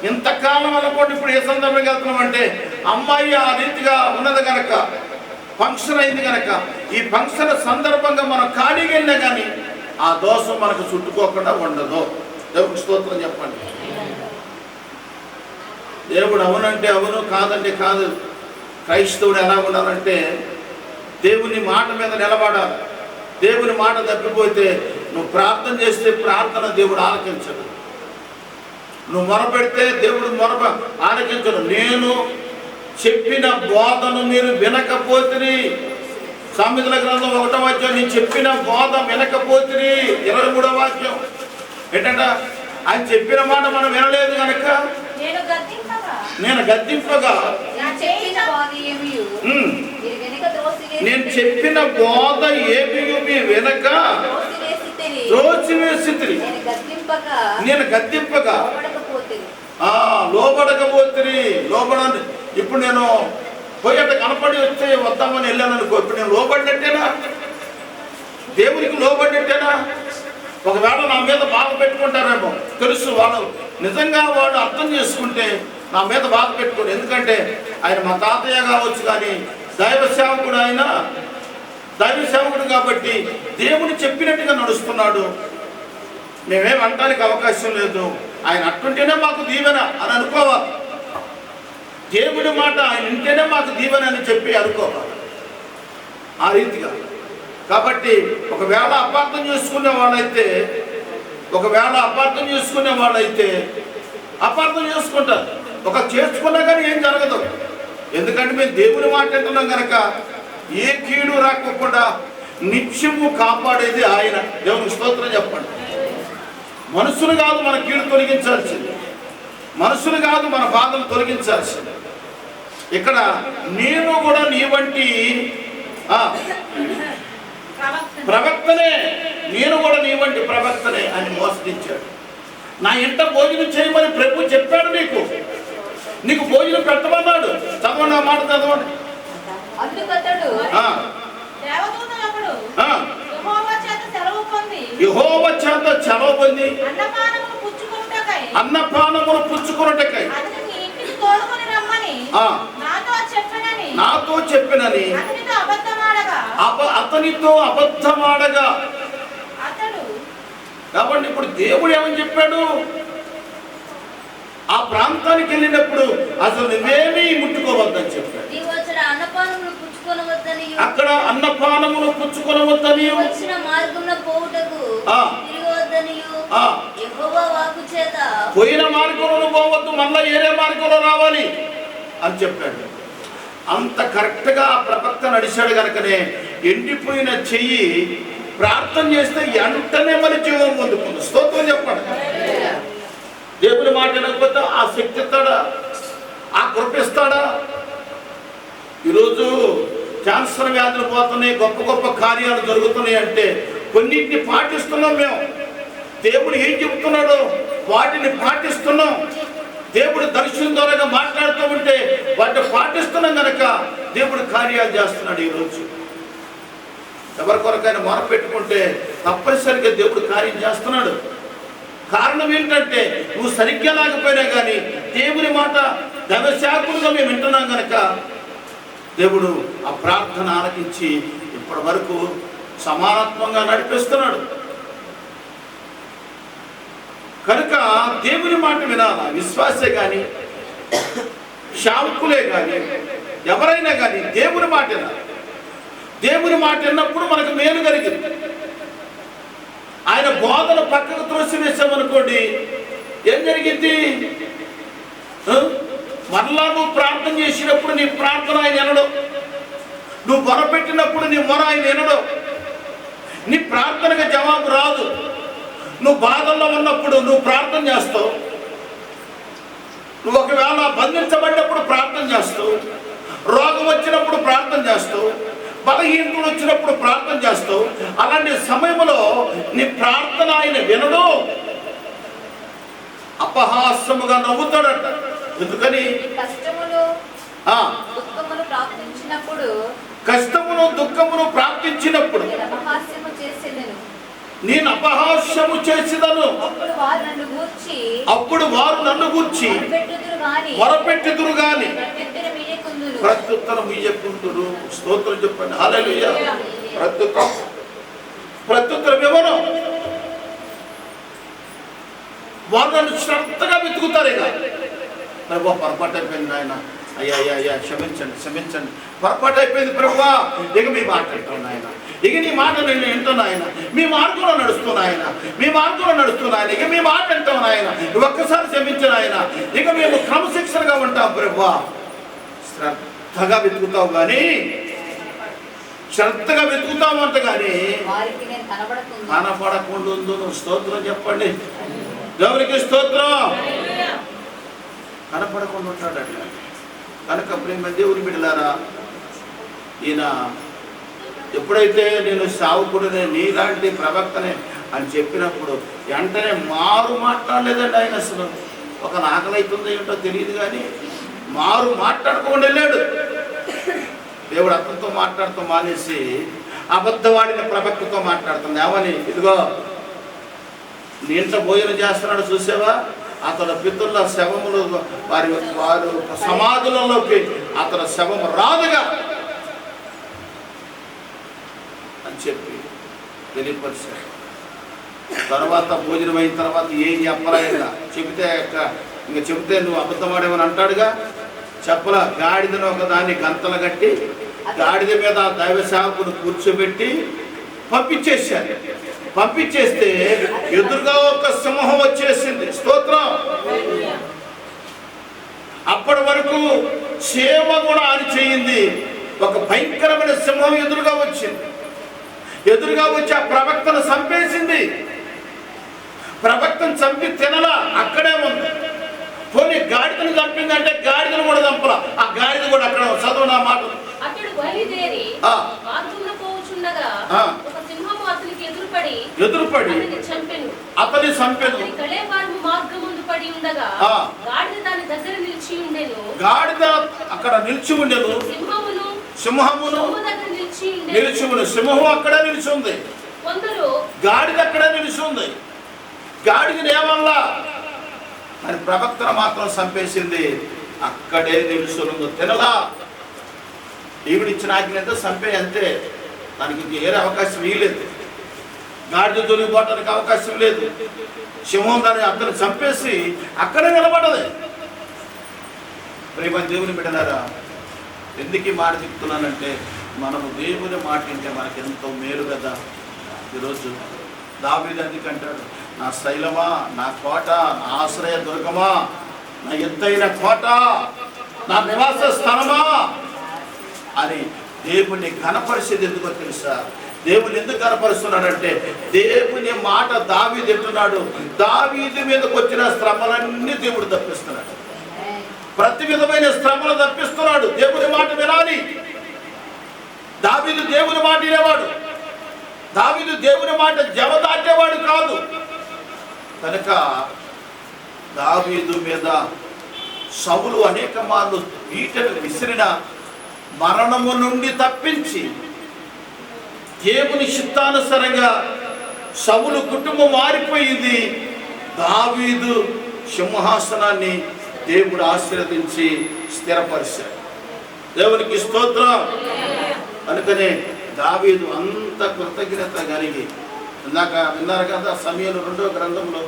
ఇంతకాలం అనుకోండి, ఇప్పుడు ఏ సందర్భంగా వెళ్తున్నాం అంటే అమ్మాయి ఆ రీతిగా ఉన్నది కనుక, ఫంక్షన్ అయింది కనుక, ఈ ఫంక్షన్ సందర్భంగా మనం ఖాళీగా వెళ్ళినా కానీ ఆ దోషం మనకు చుట్టుకోకుండా ఉండదు. దేవుడికి స్తోత్రం చెప్పండి. దేవుడు అవునంటే అవును, కాదంటే కాదు. క్రైస్తవుడు ఎలా ఉండాలంటే దేవుని మాట మీద నిలబడాలి. దేవుని మాట తప్పిపోతే నువ్వు ప్రార్థన చేస్తే ప్రార్థన దేవుడు ఆలకించడు, నువ్వు మొరపెడితే దేవుడు ఆలకించడు. నేను చెప్పిన బోధను మీరు వినకపోతిరి. సామెతల గ్రంథం 1వ అధ్యాయం, నేను చెప్పిన బోధ వినకపోతిరి. 23వ వాక్యం ఏంటంట? ఆయన చెప్పిన మాట మనం వినలేదు కనుక నేను గద్దింపగా నేను చెప్పిన బోధ ఏమి వెనక త్రోసివేసితిరి. నేను గద్దింపగా లోబడకపోతిరి. లోబడాలి. ఇప్పుడు నేను పోయేట కనపడి వస్తే వద్దామని వెళ్ళాను అనుకో, ఇప్పుడు నేను లోబడినట్టేనా? దేవునికి లోబడినట్టేనా? ఒకవేళ నా మీద బాధ పెట్టుకుంటారేమో తెలుసు, వాళ్ళు నిజంగా వాడు అర్థం చేసుకుంటే నా మీద బాధ పెట్టుకోడు. ఎందుకంటే ఆయన మా తాతయ్య కావచ్చు, కానీ దైవ సేవకుడు, ఆయన దైవ సేవకుడు కాబట్టి దేవుని చెప్పినట్టుగా నడుస్తున్నాడు. మేమేం అనడానికి అవకాశం లేదు. ఆయన అట్టుంటేనే మాకు దీవెన అని అనుకోవాలి. దేవుడి మాట ఆయన వింటేనే మాకు దీవెన అని చెప్పి అనుకోవాలి ఆ రీతిగా. కాబట్టి ఒకవేళ అపార్థం చేసుకునే వాళ్ళైతే అపార్థం చేసుకుంటారు. ఒక చేసుకున్నా కానీ ఏం జరగదు. ఎందుకంటే మేము దేవుని మాట వింటున్నాం కనుక ఏ కీడు రాకుండా నిత్యము కాపాడేది ఆయన. దేవునికి స్తోత్రం చెప్పండి. మనుషులు కాదు మన కీడు తొలగించాల్సింది, మనుషులు కాదు మన బాధలు తొలగించాల్సింది. ఇక్కడ నేను కూడా నీ వంటి ప్రవక్తనే, నేను కూడా నీ వంటి ప్రవక్తనే అని మోసగించాడు. నా ఇంట భోజనం చేయమని ప్రభు చెప్పాడు, నీకు భోజనం పెట్టమన్నాడు. చదవండి ఆ మాట, చదవండి. యెహోవా చేత సెలవు పొంది అన్నపానములు పుచ్చుకొనుటకై నాతో చెప్పినని అతనితో అబద్ధమాడగా. కాబట్టి ఇప్పుడు దేవుడు ఏమని చెప్పాడు? ఆ ప్రాంతానికి వెళ్ళినప్పుడు అసలు నువ్వేమీ ముట్టుకోవద్దని చెప్పాడు. అక్కడ అన్నపానములు పుచ్చుకొనవద్దని రావద్దనియు ఆ, యెహోవా వాక్కు చేత పోయిన మార్గంలో పోవద్దు, మళ్ళా ఏరే మార్గంలో రావాలి అని చెప్పాడు. అంత కరెక్ట్గా ఆ ప్రవక్త నడిచాడు కనుకనే ఎండిపోయిన చెయ్యి ప్రార్థన చేస్తే వెంటనే మరి జీవం పొందుకుంది. స్తోత్రం చెప్పండి. దేవుని మాట వినకపోతే ఆ శక్తి ఇస్తాడా, ఆ కృప ఇస్తాడా? ఈరోజు క్యాన్సర్ వ్యాధులు పోతున్నాయి, గొప్ప గొప్ప కార్యాలు జరుగుతున్నాయి అంటే కొన్నింటిని పాటిస్తున్నాం మేము. దేవుడు ఏం చెబుతున్నాడో వాటిని పాటిస్తున్నాం. దేవుడు దర్శనం ద్వారా మాట్లాడుతూ ఉంటే వాటిని పాటిస్తున్నాం కనుక దేవుడు కార్యాలు చేస్తున్నాడు. ఈరోజు ఎవరి కొరకైనా మొర పెట్టుకుంటే తప్పనిసరిగా దేవుడు కార్యం చేస్తున్నాడు. కారణం ఏంటంటే నువ్వు సరిగ్గా లేకపోయినా కానీ దేవుని మాట దైవశాఖలుగా మేము వింటున్నాం కనుక దేవుడు ఆ ప్రార్థన ఆలకించి ఇప్పటి వరకు సమానత్వంగా నడిపిస్తున్నాడు. కనుక దేవుని మాట వినాలా. విశ్వాసే కానీ శాంకులే కానీ ఎవరైనా కానీ దేవుని మాట వినాలి. దేవుని మాట విన్నప్పుడు మనకు మేలు కలిగింది. ఆయన బోధన పక్కకు త్రోసివేసామనుకోండి, ఏం జరిగింది? మరలా నువ్వు ప్రార్థన చేసినప్పుడు నీ ప్రార్థన ఆయన వినడు. నువ్వు మొరపెట్టినప్పుడు నీ మొర ఆయన వినడు. నీ ప్రార్థనకు జవాబు రాదు. నువ్వు బాధల్లో ఉన్నప్పుడు నువ్వు ప్రార్థన చేస్తావు. నువ్వు ఒకవేళ బంధించబడినప్పుడు ప్రార్థన చేస్తావు, రోగం వచ్చినప్పుడు ప్రార్థన చేస్తావు, బలహీనతలు వచ్చినప్పుడు ప్రార్థన చేస్తావు. అలాంటి సమయంలో నీ ప్రార్థన ఆయన వినడు, అపహాస్యముగా నవ్వుతాడట. ఎందుకని? కష్టములు దుఃఖములు ప్రాప్తించినప్పుడు నేను అపహాస్యము చేసిదను. అప్పుడు వారు నన్ను గూర్చి మొరపెట్టుదురు గాని ప్రత్యుత్తరం ఇయ్యకుందురు. స్తోత్రం చెప్పండి. హల్లెలూయా. ప్రత్యుత్తరం ఎవరు? వారు నన్ను శ్రద్ధగా వెతుకుతారు. ఇక ప్రభు పొరపాటు అయిపోయింది ఆయన, అయ్యా అయ్యా అయ్యా క్షమించండి క్షమించండి, పొరపాటు అయిపోయింది ప్రభు, ఇక మీ మాట వింటున్నా ఆయన, ఇక నీ మాట నేను వింటున్నా ఆయన, మీ మార్గంలో నడుస్తున్నా ఆయన, మీ మార్గంలో నడుస్తున్నా ఆయన, ఇక మీ మాట వింటాం ఆయన, ఒక్కసారి క్షమించిన ఆయన, ఇక మేము క్రమశిక్షణగా ఉంటాం ప్రభు. శ్రద్ధగా వెతుకుతావు కానీ, శ్రద్ధగా వెతుకుతావు అంట కానీ కనపడకుండా ఉందో. స్తోత్రం చెప్పండి. దేవునికి స్తోత్రం. కనపడకుండా ఉంటాడట. కనుక ప్రేమ దేవుని బిడ్డలారా, ఈయన ఎప్పుడైతే నేను సావుకుడినే నీలాంటి ప్రవక్తనే అని చెప్పినప్పుడు వెంటనే మారు మాట్లాడలేదండి ఆయన. అసలు ఒక నాకలైతుందో ఏంటో తెలియదు కానీ మారు మాట్లాడుకోకుండా వెళ్ళాడు. దేవుడు అతనితో మాట్లాడుతూ మానేసి అబద్ధవాడిన ప్రవక్తతో మాట్లాడుతుంది. ఏమని? ఇదిగో నీ ఇంట భోజనం చేస్తున్నాడు చూసావా, అతని పితరుల శవములు వారు సమాధులలోకి అతని శవము రాదుగా అని చెప్పి తెలియపరిచాడు. తర్వాత భోజనం అయిన తర్వాత ఏం చెప్పలేదుగా, చెబితే నువ్వు అబద్ధమాడేమని అంటాడుగా. చెప్పలా. గాడిదను ఒక దాన్ని గంతలు కట్టి గాడిద మీద దైవ సేవకుడు కూర్చోబెట్టి పంపించేశారు. పంపించేస్తే ఎదురుగా ఒక సింహం వచ్చేసింది. స్తోత్రం. అప్పటి వరకు సేవ కూడా అని చేయింది. ఒక భయంకరమైన సింహం ఎదురుగా వచ్చింది. ఎదురుగా వచ్చి ఆ ప్రవక్తను చంపేసింది. ప్రవక్తను చంపి తినలా, అక్కడే ఉంది. పోనీ గాడిదను చంపిందంటే గాడిదను కూడా చంపలా, ఆ గాడిద కూడా అక్కడ. చదువు నా మాట. అతడు బయలుదేరి మార్గమున పోవుచుండగా ఒక సింహము అతనికి ఎదురుపడి అతని చంపెను. కళేబరము మార్గమున పడి ఉండగా గాడిద దాని దగ్గర నిలిచి ఉండెను. గాడిద అక్కడ నిలిచి ఉండెను. సింహమును నిలిచి ఉంది. సింహం అక్కడ నిలిచి ఉంది. గాడిద అక్కడ నిలిచి ఉంది. గాడిదని ఏమల్లా మరి ప్రవక్తను మాత్రం చంపేసింది. అక్కడే నిలుచుందో తినలా. దేవుడిచ్చిన ఆజ్ఞతో చంపే, అంతే. దానికి వేరే అవకాశం ఇవ్వలేదు. గాడిద దొరికిపోవడానికి అవకాశం లేదు. సింహం దాన్ని అతను చంపేసి అక్కడే నిలబడదు. ప్రేమ దేవుని బిడ్డలారా, ఎందుకు మాట చెప్తున్నానంటే మనము దేవుని మాట వింటే మనకి ఎంతో మేలు కదా. ఈరోజు దావీదు అందుకంటాడు, నా శైలమా, నా కోట, నా ఆశ్రయ దుర్గమా, నా ఎత్తైన కోట, నా నివాస స్థలమా అని దేవుని ఘనపరిచేది ఎందుకో తెలుసా? దేవుని ఎందుకు కనపరుస్తున్నాడంటే దేవుని మాట దావీదు వింటున్నాడు. దావీదు మీదకి వచ్చిన శ్రమలన్నీ దేవుడు తప్పిస్తున్నాడు. ప్రతి విధమైన శ్రమలు తప్పిస్తున్నాడు. దేవుని మాట వినాలి. దావీదు దేవుని మాట వినేవాడు. దావీదు దేవుని మాట జవదాటేవాడు కాదు. కనుక దావీదు మీద సౌలు అనేక మార్లు ఈటలు విసిరిన మరణము నుండి తప్పించి దేవుని చిత్తానుసారంగా సౌలు కుటుంబం మారిపోయింది. దావీదు సింహాసనాన్ని దేవుడు ఆశీర్వదించి స్థిరపరిచాడు. దేవునికి స్తోత్రం. అందుకనే దావీదు అంత కృతజ్ఞత కలిగి, ఇందాక విన్నారు కదా సమూయేలు 2వ గ్రంథంలో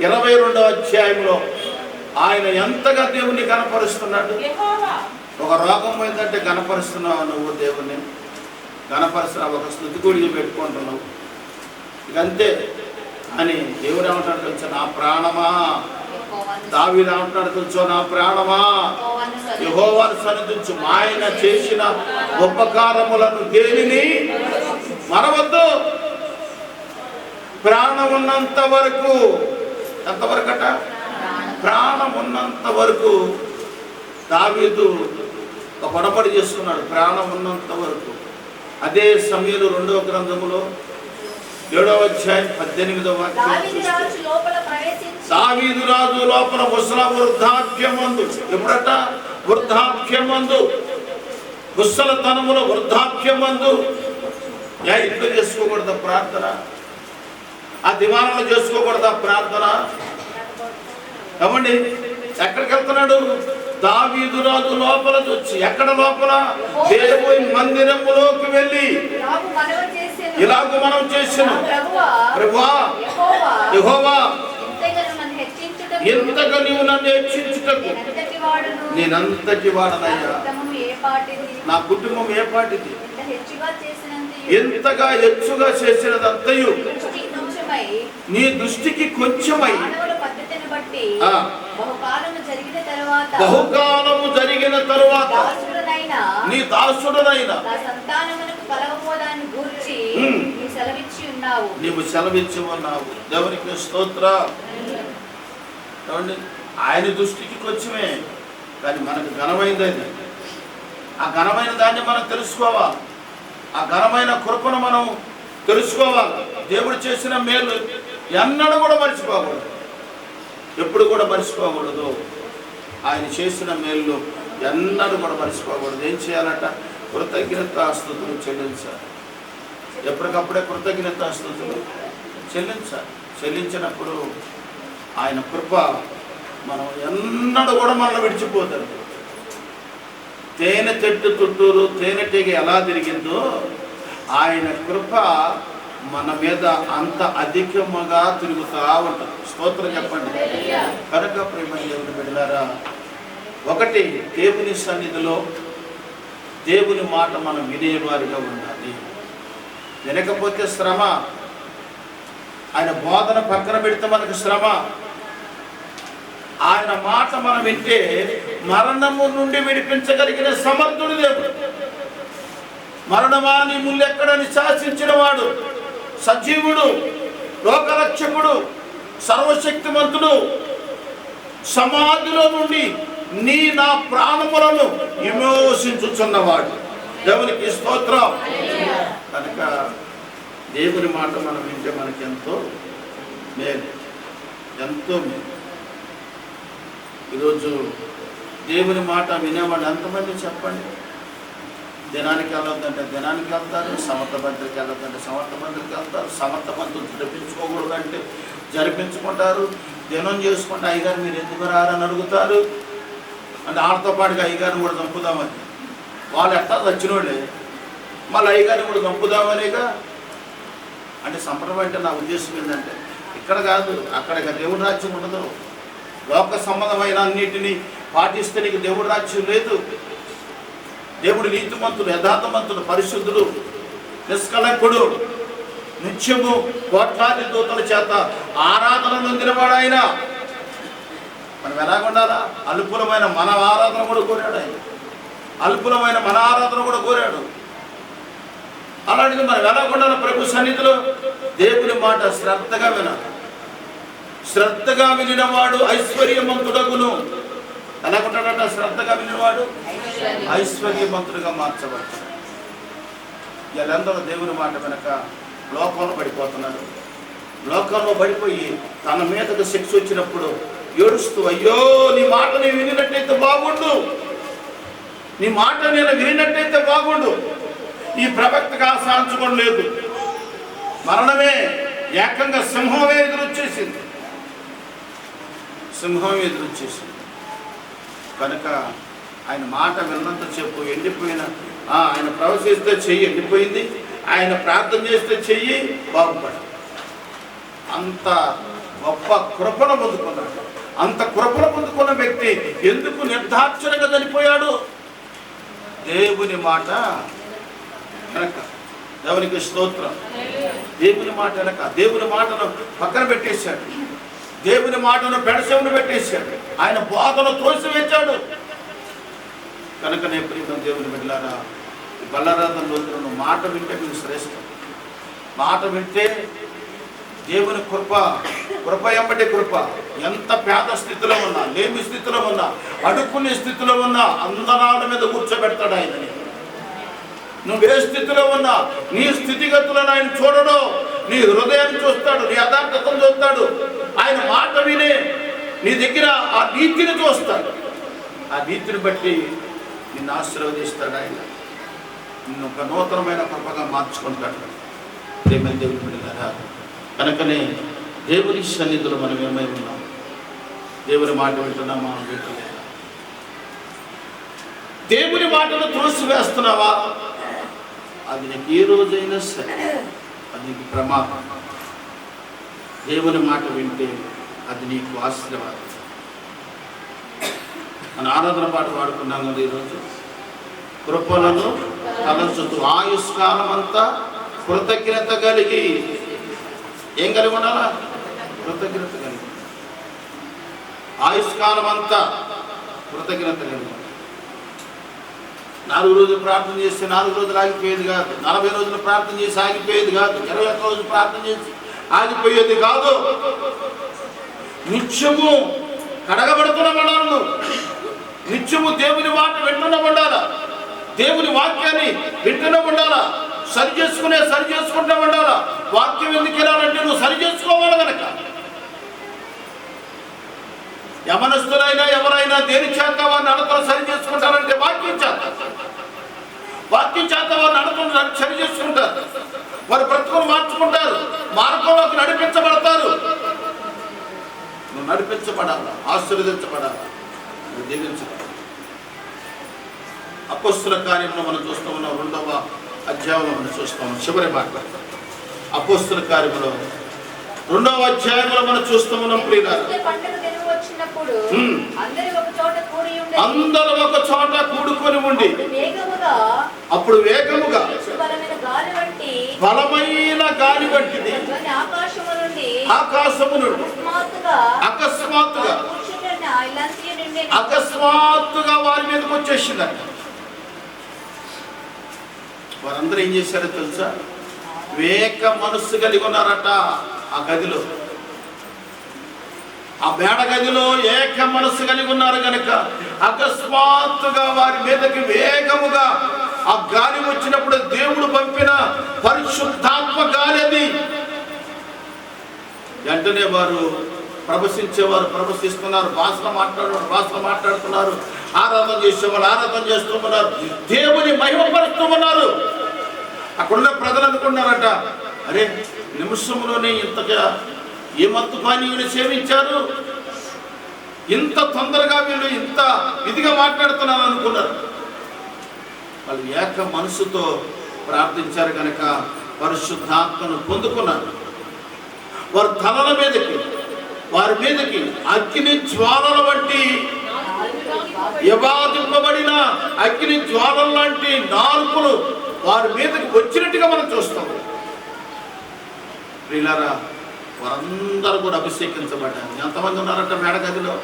22వ అధ్యాయంలో ఆయన ఎంతగా దేవుని కనపరుస్తున్నాడు. ఒక రోగం పోయిందంటే కనపరుస్తున్నావు నువ్వు, దేవుణ్ణి కనపరుస్తున్నావు, ఒక స్తుతి గుడికి పెట్టుకుంటున్నావు, ఇకంతే అని దేవుడు ఏమంటాడు తెలుసా? నా ప్రాణమా. దావీదు ఏమంటాడు తెలుసో? నా ప్రాణమా యెహోవాను సన్నిధించు, ఆయన చేసిన ఉపకారములను దేనిని మరవద్దు. ప్రాణం ఉన్నంత వరకు, ఎంతవరకట? ప్రాణం ఉన్నంత వరకు దావీదు ఒక పొడబడి చేసుకున్నాడు. ప్రాణం ఉన్నంత వరకు. అదే సమూయేలు 2వ గ్రంథములో 7వ అధ్యాయం 18వ వాక్యం, దావీదు రాజు లోపల ముసల వృద్ధాప్యమందు, ఎప్పుడట? వృద్ధాప్యమందు, ముసలతనములో వృద్ధాప్యమందు. ఇంట్లో చేసుకోకూడదా ప్రార్థన? ఆ దివాణంలో చేసుకోకూడదా ప్రార్థన? ఏమండి, ఎక్కడికి వెళ్తున్నాడు? దావీదు రాజు లోపల వచ్చి, ఎక్కడ లోపల? దేవుని మందిరములోకి వెళ్ళి ఇలాగ మనం చేసిన ప్రభువా యెహోవా, ఎంతగా నీవు నన్ను హెచ్చించుటకు నేనంతటి వాడనయ్యా. నా కుటుంబం ఏ పాటిది? ఎంతగా హెచ్చుగా చేసినదంతయు నీ దృష్టికి కొంచెమై బహుకాలము జరిగిన తరువాత నీ దాసుడనైనా నీవు సెలవిచ్చి ఉన్నావు. దేవునికి స్తోత్రం. ఆయన దృష్టికి కొంచెమే, కానీ మనకు ఘనమైంది అది. ఆ ఘనమైన దాన్ని మనం తెలుసుకోవాలి. ఆ ఘనమైన కృపను మనం తెలుసుకోవాలి. దేవుడు చేసిన మేలు ఎన్నడూ కూడా మర్చిపోకూడదు, ఎప్పుడు కూడా మర్చిపోకూడదు. ఆయన చేసిన మేలు ఎన్నడూ కూడా మర్చిపోకూడదు. ఏం చేయాలట? కృతజ్ఞతాస్తుతులు చెల్లించాలి. ఎప్పటికప్పుడే కృతజ్ఞతాస్తుతులు చెల్లించాలి. చెల్లించినప్పుడు ఆయన కృప మనం ఎన్నడూ కూడా మనల్ని విడిచిపోతారు. తేనె చెట్టు చుట్టూరు తేనెటీగ ఎలా తిరిగిందో ఆయన కృప మన మీద అంత అధికముగా తిరుగుతూ ఉంటుంది. స్తోత్రం చెప్పండి. కనుక ప్రియమైన దేవుని బిడ్డలారా, ఒకటి, దేవుని సన్నిధిలో దేవుని మాట మనం వినేవారిగా ఉండాలి. వినకపోతే శ్రమ. ఆయన బోధన పక్కన పెడితే మనకు శ్రమ. ఆయన మాట మనం వింటే మరణము నుండి విడిపించగలిగిన సమర్థుడు దేవుడు. మరణమా నీ ముల్లెక్కడని శాసించిన వాడు, సజీవుడు, లోకరక్షకుడు, సర్వశక్తిమంతుడు, సమాధిలో నుండి నా ప్రాణములను విమోచించుచున్నవాడు. దేవునికి స్తోత్రం. కనుక దేవుని మాట మనం వింటే మనకి ఎంతో మేలు, ఎంతో మేలు. ఈరోజు దేవుని మాట వినేవాళ్ళు ఎంతమంది చెప్పండి? దినానికి వెళ్ళొద్దంటే దినానికి వెళ్తారు, సమర్థ మంత్రికి వెళ్ళొద్దంటే సమర్థ మంత్రికి వెళ్తారు, సమర్థ మంత్రులు జరిపించుకోకూడదంటే జరిపించుకుంటారు. దినం చేసుకుంటే అయ్యగారు మీరు ఎందుకు రారని అడుగుతారు. అంటే వాళ్ళతో పాటుగా అయ్యగారిని కూడా చంపుదామని, వాళ్ళు ఎట్లా వచ్చినోళ్ళే, మళ్ళీ అయ్యగారిని కూడా చంపుదామనేగా. అంటే సంప్రదాయం అంటే నా ఉద్దేశం ఏంటంటే ఇక్కడ కాదు, అక్కడ దేవుడి రాజ్యం ఉండదు. లోక సంబంధమైన అన్నిటినీ పాటిస్తే నీకు దేవుడి రాజ్యం లేదు. దేవుడు నీతిమంతుడు, యథార్థమంతుడు, పరిశుద్ధుడు, నిష్కలంకుడు, నిత్యము కోట్లాది దూతల చేత ఆరాధన నొందినవాడు ఆయన. మనం ఎలాగుండాలా? అల్పులమైన మన ఆరాధన కూడా కోరాడు ఆయన. అల్పులమైన మన ఆరాధన కూడా కోరాడు. అలాంటిది మనం ఎలాగుండాలి? ప్రభు సన్నిధిలో దేవుని మాట శ్రద్ధగా వినాలి. శ్రద్ధగా వినినవాడు ఐశ్వర్యవంతుడగును. ఎలాగుంటాడట? శ్రద్ధగా వినినవాడు ఐశ్వర్యవంతుడిగా మార్చబడతాడు. వీళ్ళందరూ దేవుని మాట వెనక లోకంలో పడిపోతున్నారు. లోకంలో పడిపోయి తన మీదకు శిక్ష వచ్చినప్పుడు ఏడుస్తూ, అయ్యో నీ మాట నేను వినినట్టయితే బాగుండు, నీ మాట నేను వినినట్టయితే బాగుండు. ఈ ప్రవక్తకు ఆశాంచుకోవడం లేదు. మరణమే ఏకంగా సింహమే ఎదురొచ్చేసింది. సింహం ఎదురొచ్చేసింది కనుక ఆయన మాట విన్నంత చెప్పు ఎండిపోయిన ఆయన ప్రవశిస్తే చెయ్యి ఎండిపోయింది, ఆయన ప్రార్థన చేస్తే చెయ్యి బాగుపడ. అంత గొప్ప కృపను పొందుకున్నాడు. అంత కృపను పొందుకున్న వ్యక్తి ఎందుకు నిర్దాక్షిణంగా చనిపోయాడు? దేవుని మాట వెనక. దేవునికి స్తోత్రం. దేవుని మాట వెనక దేవుని మాటను పక్కన పెట్టేశాడు. దేవుని మాటను పెడసెవును పెట్టేశాడు. ఆయన బోధను తోసివేశాడు. కనుక నేను ప్రియమైన దేవుని బిడ్డలారా, బల్లారాధనలో మాట వింటే మీకు శ్రేష్టం. మాట వింటే దేవుని కృప, కృప ఎంబటి కృప. ఎంత పేద స్థితిలో ఉన్నా, లేమి స్థితిలో ఉన్నా, అడుక్కునే స్థితిలో ఉన్నా అందనాల మీద కూర్చోబెడతాడు ఆయనని. నువ్వే స్థితిలో ఉన్నా నీ స్థితిగతులను ఆయన చూడడు. నీ హృదయాన్ని చూస్తాడు, నీ యథార్థతను చూస్తాడు. ఆయన మాట వినే నీ దగ్గర ఆ నీతిని చూస్తాడు. ఆ నీతిని బట్టి నిన్ను ఆశీర్వదిస్తాడు ఆయన. నిన్ను ఒక నూతనమైన కృపగా మార్చుకుంటాడు. ప్రేమైన దేవుని బిడ్డలారా, కనుకనే దేవుని సన్నిధిలో మనం ఏమై ఉన్నాం? దేవుని మాట వింటున్నాం, మనం వింటలేదా? దేవుని మాటను త్రోసివేస్తున్నావా? అది నీకు ఏ రోజైనా సరే అది నీకు ప్రమాదం. దేవుని మాట వింటే అది నీకు ఆశీర్వాదం. మన ఆరాధన పాట పాడుకున్నాం కదా ఈరోజు. కృపలను తలచుతూ ఆయుష్కాలం అంతా కృతజ్ఞత కలిగి, ఏం కలిగి ఉండాలా? కృతజ్ఞత కలిగి. ఆయుష్కాలం అంతా కృతజ్ఞత కలిగి. 4 రోజులు ప్రార్థన చేస్తే 4 రోజులు ఆగిపోయేది కాదు. 40 రోజులు ప్రార్థన చేసి ఆగిపోయేది కాదు. 21 రోజులు ప్రార్థన చేసి ఆగిపోయేది కాదు. నిత్యము కడగబడుతున్నవాడు, నిత్యము దేవుని మాట వింటున్న ఉండాలా, దేవుని వాక్యాన్ని వింటున్న ఉండాలా, సరి చేసుకుంటూ ఉండాలా. వాక్యం ఎందుకు వినాలంటే నువ్వు సరి చేసుకోవాలి కనుక. యమనస్తులైనా ఎవరైనా దేని చేత వారిని నడతలు సరి చేసుకుంటారంటే వాక్యం చేత. వాక్యం చేత వారు నడతలు సరి చేసుకుంటారు. వారి బ్రతుకులు మార్చుకుంటారు, మార్గంలోకి నడిపించబడతారు. నువ్వు నడిపించబడాలా, ఆశీర్వదించబడాలా, నువ్వు దీవించబడాలి. అపోస్తుల కార్యంలో మనం చూస్తూ ఉన్నాం. 2వ అధ్యాయంలో మనం చూస్తూ ఉన్నాం. చివరి మాట అపోస్తుల కార్యంలో 2వ అధ్యాయంలో మనం చూస్తూ ఉన్నాం. ప్రియులారా, అందరూ ఒక చోట కూడుకొని ఉండి అప్పుడు వేగముగా బలమైన గాలి వంటిది ఆకాశము నుండి అకస్మాత్తుగా వారి మీదకి వచ్చేసిందంట. వారందరూ ఏం చేశారో తెలుసా? వేక మనస్సు కలిగి ఉన్నారట. ఆ గదిలో, ఆ మేడ గదిలో ఏక మనస్సు కలిగి ఉన్నారు కనుక అకస్మాత్తుగా వారి మీదకి వేగముగా ఆ గాలి వచ్చినప్పుడు దేవుడు పంపిన పరిశుద్ధాత్మ గాలి అది. వెంటనే వారు ప్రవశించేవారు ప్రవశిస్తున్నారు, భాషలు మాట్లాడుతున్నారు, ఆరాధన చేసేవారు ఆరాధన చేస్తూ ఉన్నారు, దేవుని మహిమపరుస్తూ ఉన్నారు. అక్కడున్న ప్రజలు అనుకున్నారట, అరే నిమిషంలోనే ఇంతగా ఏ మత్తు పానీయులు సేవించారు, ఇంత తొందరగా వీళ్ళు ఇంత ఇదిగా మాట్లాడుతున్నారు అనుకున్నారు. వాళ్ళు ఏక మనసుతో ప్రార్థించారు కనుక పరిశుద్ధాత్మను పొందుకున్నారు. వారి తలల మీదకి, వారి మీదకి అగ్ని జ్వాలల వంటి యవాదింపబడిన అగ్ని జ్వాలల లాంటి 4 వారి మీదకి వచ్చినట్టుగా మనం చూస్తాం. ప్రియులారా, వారందరూ కూడా అభిషేకించబడ్డారు. ఎంతమంది ఉన్నారంట మేడగదిలో?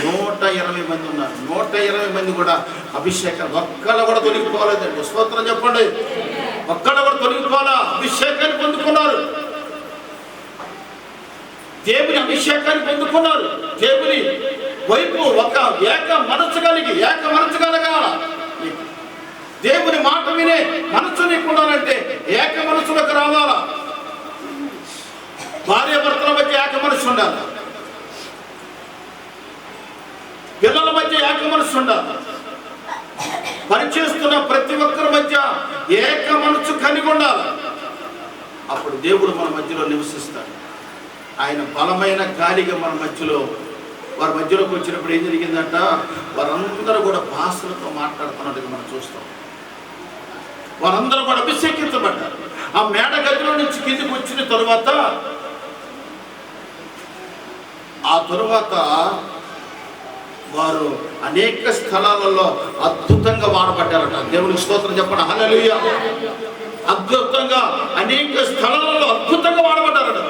120 మంది ఉన్నారు. 120 మంది కూడా అభిషేకం, ఒక్కళ్ళు కూడా తొలగిపోలేదండి. స్తోత్రం చెప్పండి. ఒక్కళ్ళు కూడా తొలగిపోలా, అభిషేకాన్ని పొందుకున్నారు. దేవుని అభిషేకాన్ని పొందుకున్నారు. దేవుని వైపు ఒక ఏక మనసు కలగాల. దేవుని మాట వినే మనసు నీకుండాలంటే ఏక మనసులకు రావాలా. భార్య భర్తల మధ్య ఏక మనసు ఉండాలి. పిల్లల మధ్య ఏక మనసు ఉండాలి. పనిచేస్తున్న ప్రతి ఒక్కరి మధ్య ఏక మనసు కలిగి ఉండాలి. అప్పుడు దేవుడు మన మధ్యలో నివసిస్తాడు. ఆయన బలమైన గాలిగా మన మధ్యలో, వారి మధ్యలోకి వచ్చినప్పుడు ఏం జరిగిందంట? వారందరూ కూడా భాషలతో మాట్లాడుతున్నట్టుగా మనం చూస్తాం. వారందరూ కూడా అభిషేకించబడ్డారు. ఆ మేడ గదిలో నుంచి కిందికి వచ్చిన తరువాత వారు అనేక స్థలాలలో అద్భుతంగా వాడబడ్డారట. దేవునికి స్తోత్రం చెప్పండి. హల్లెలూయా. అద్భుతంగా అనేక స్థలాలలో అద్భుతంగా వాడబడ్డారట.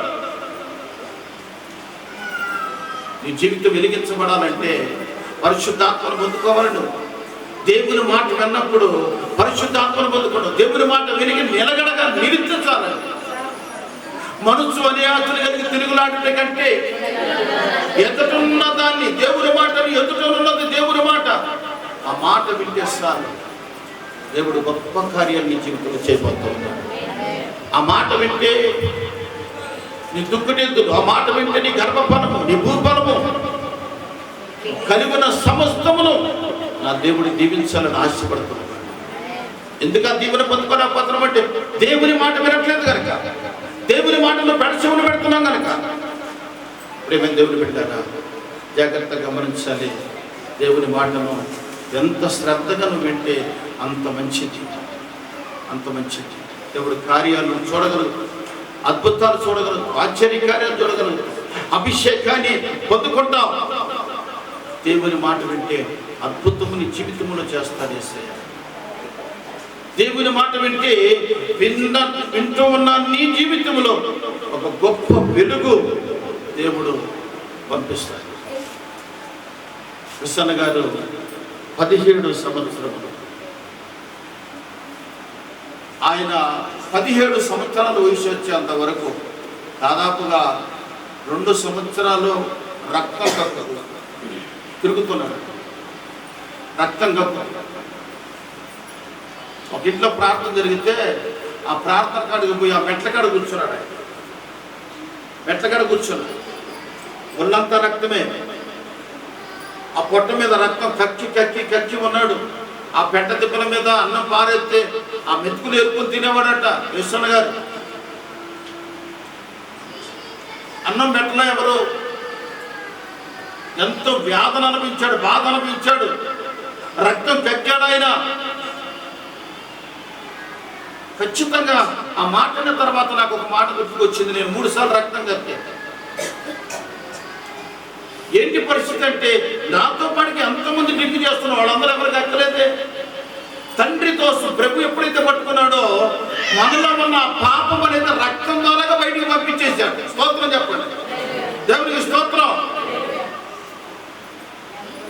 నీ జీవితం వెలిగించబడాలంటే పరిశుద్ధాత్మను పొందుకోవాలను. దేవుని మాట విన్నప్పుడు పరిశుద్ధాత్మను పొందుకోవడం. దేవుని మాట విరిగి నిలగడగా నిలిచాలని. మనసు అన్యాతులు కలిగి తిరుగులాడుట కంటే ఎదుటున్న దాన్ని, దేవుని మాటని, ఎదుటనున్నది దేవుని మాట, ఆ మాట వింటేస్తారు. దేవుడు గొప్ప కార్యాలు నీ జీవితంలో చేయబోతూ ఉన్నాడు. ఆ మాట వింటే నీ దుఃఖుడెద్దులు, ఆ మాట వింటే నీ గర్భఫలము, నీ భూఫలము, కలిగిన సమస్తమును నా దేవుడు దీవించాలని ఆశపడుతున్నాడు. ఎందుకు ఆ దీవెన పొందుకోలేకపోతున్నాం అంటే దేవుని మాట వినట్లేదు కనుక, దేవుని మాటలో పెడచెవులు పెడుతున్నాం కనుక. ప్రేమ దేవుని పెట్టారా, జాగ్రత్తగా గమనించాలి. దేవుని మాటను ఎంత శ్రద్ధగా నువ్వు వింటే అంత మంచిది, అంత మంచిది. దేవుడి కార్యాలను చూడగలదు, అద్భుతాలు చూడగలదు, ఆశ్చర్య కార్యాలు చూడగలదు. అభిషేకాన్ని పొందుకుంటాం. దేవుని మాట వింటే అద్భుతముని జీవితంలో చేస్తాడు యేసయ్య. దేవుని మాట వింటే వింటూ ఉన్న నీ జీవితంలో ఒక గొప్ప వెలుగు దేవుడు పంపిస్తాడు. కృష్ణ గారు 17 సంవత్సరములు, ఆయన 17 సంవత్సరాల వయసు వచ్చేంత వరకు దాదాపుగా 2 సంవత్సరాలు రక్తం కప్పు తిరుగుతున్నాడు. రక్తం కప్పు. ఒక ఇంట్లో ప్రార్థన జరిగితే ఆ ప్రార్థన కాడికి పోయి ఆ మెట్ల కాడ కూర్చున్నాడు. ఆయన మెట్ల కాడ కూర్చున్నాడు. ఒళ్ళంతా రక్తమే. ఆ పొట్ట మీద రక్తం కక్కి కక్కి కక్కి ఉన్నాడు. ఆ పెంట తిప్పల మీద అన్నం పారేస్తే ఆ మెతుకులు ఎరుపుని తినేవాడట కృష్ణ గారు. అన్నం పెట్టలే ఎవరు. ఎంతో వ్యాధన అనిపించాడు, బాధ అనిపించాడు. రక్తం కక్కాడు ఆయన. ఖచ్చితంగా ఆ మాట అన్న తర్వాత నాకు ఒక మాట గుర్తుకొచ్చింది. నేను 3 సార్లు రక్తం కక్కాను. ఏంటి పరిస్థితి అంటే, నాతో పాటికి ఎంతమంది డ్రింక్ చేస్తున్న వాళ్ళందరూ ఎవరికి కక్కలేదే. తండ్రితో ప్రభు ఎప్పుడైతే పట్టుకున్నాడో మనలో ఉన్న పాపం అనేది రక్తం ద్వారా బయటికి పంపించేశాడు. స్తోత్రం చెప్పండి. దేవునికి స్తోత్రం.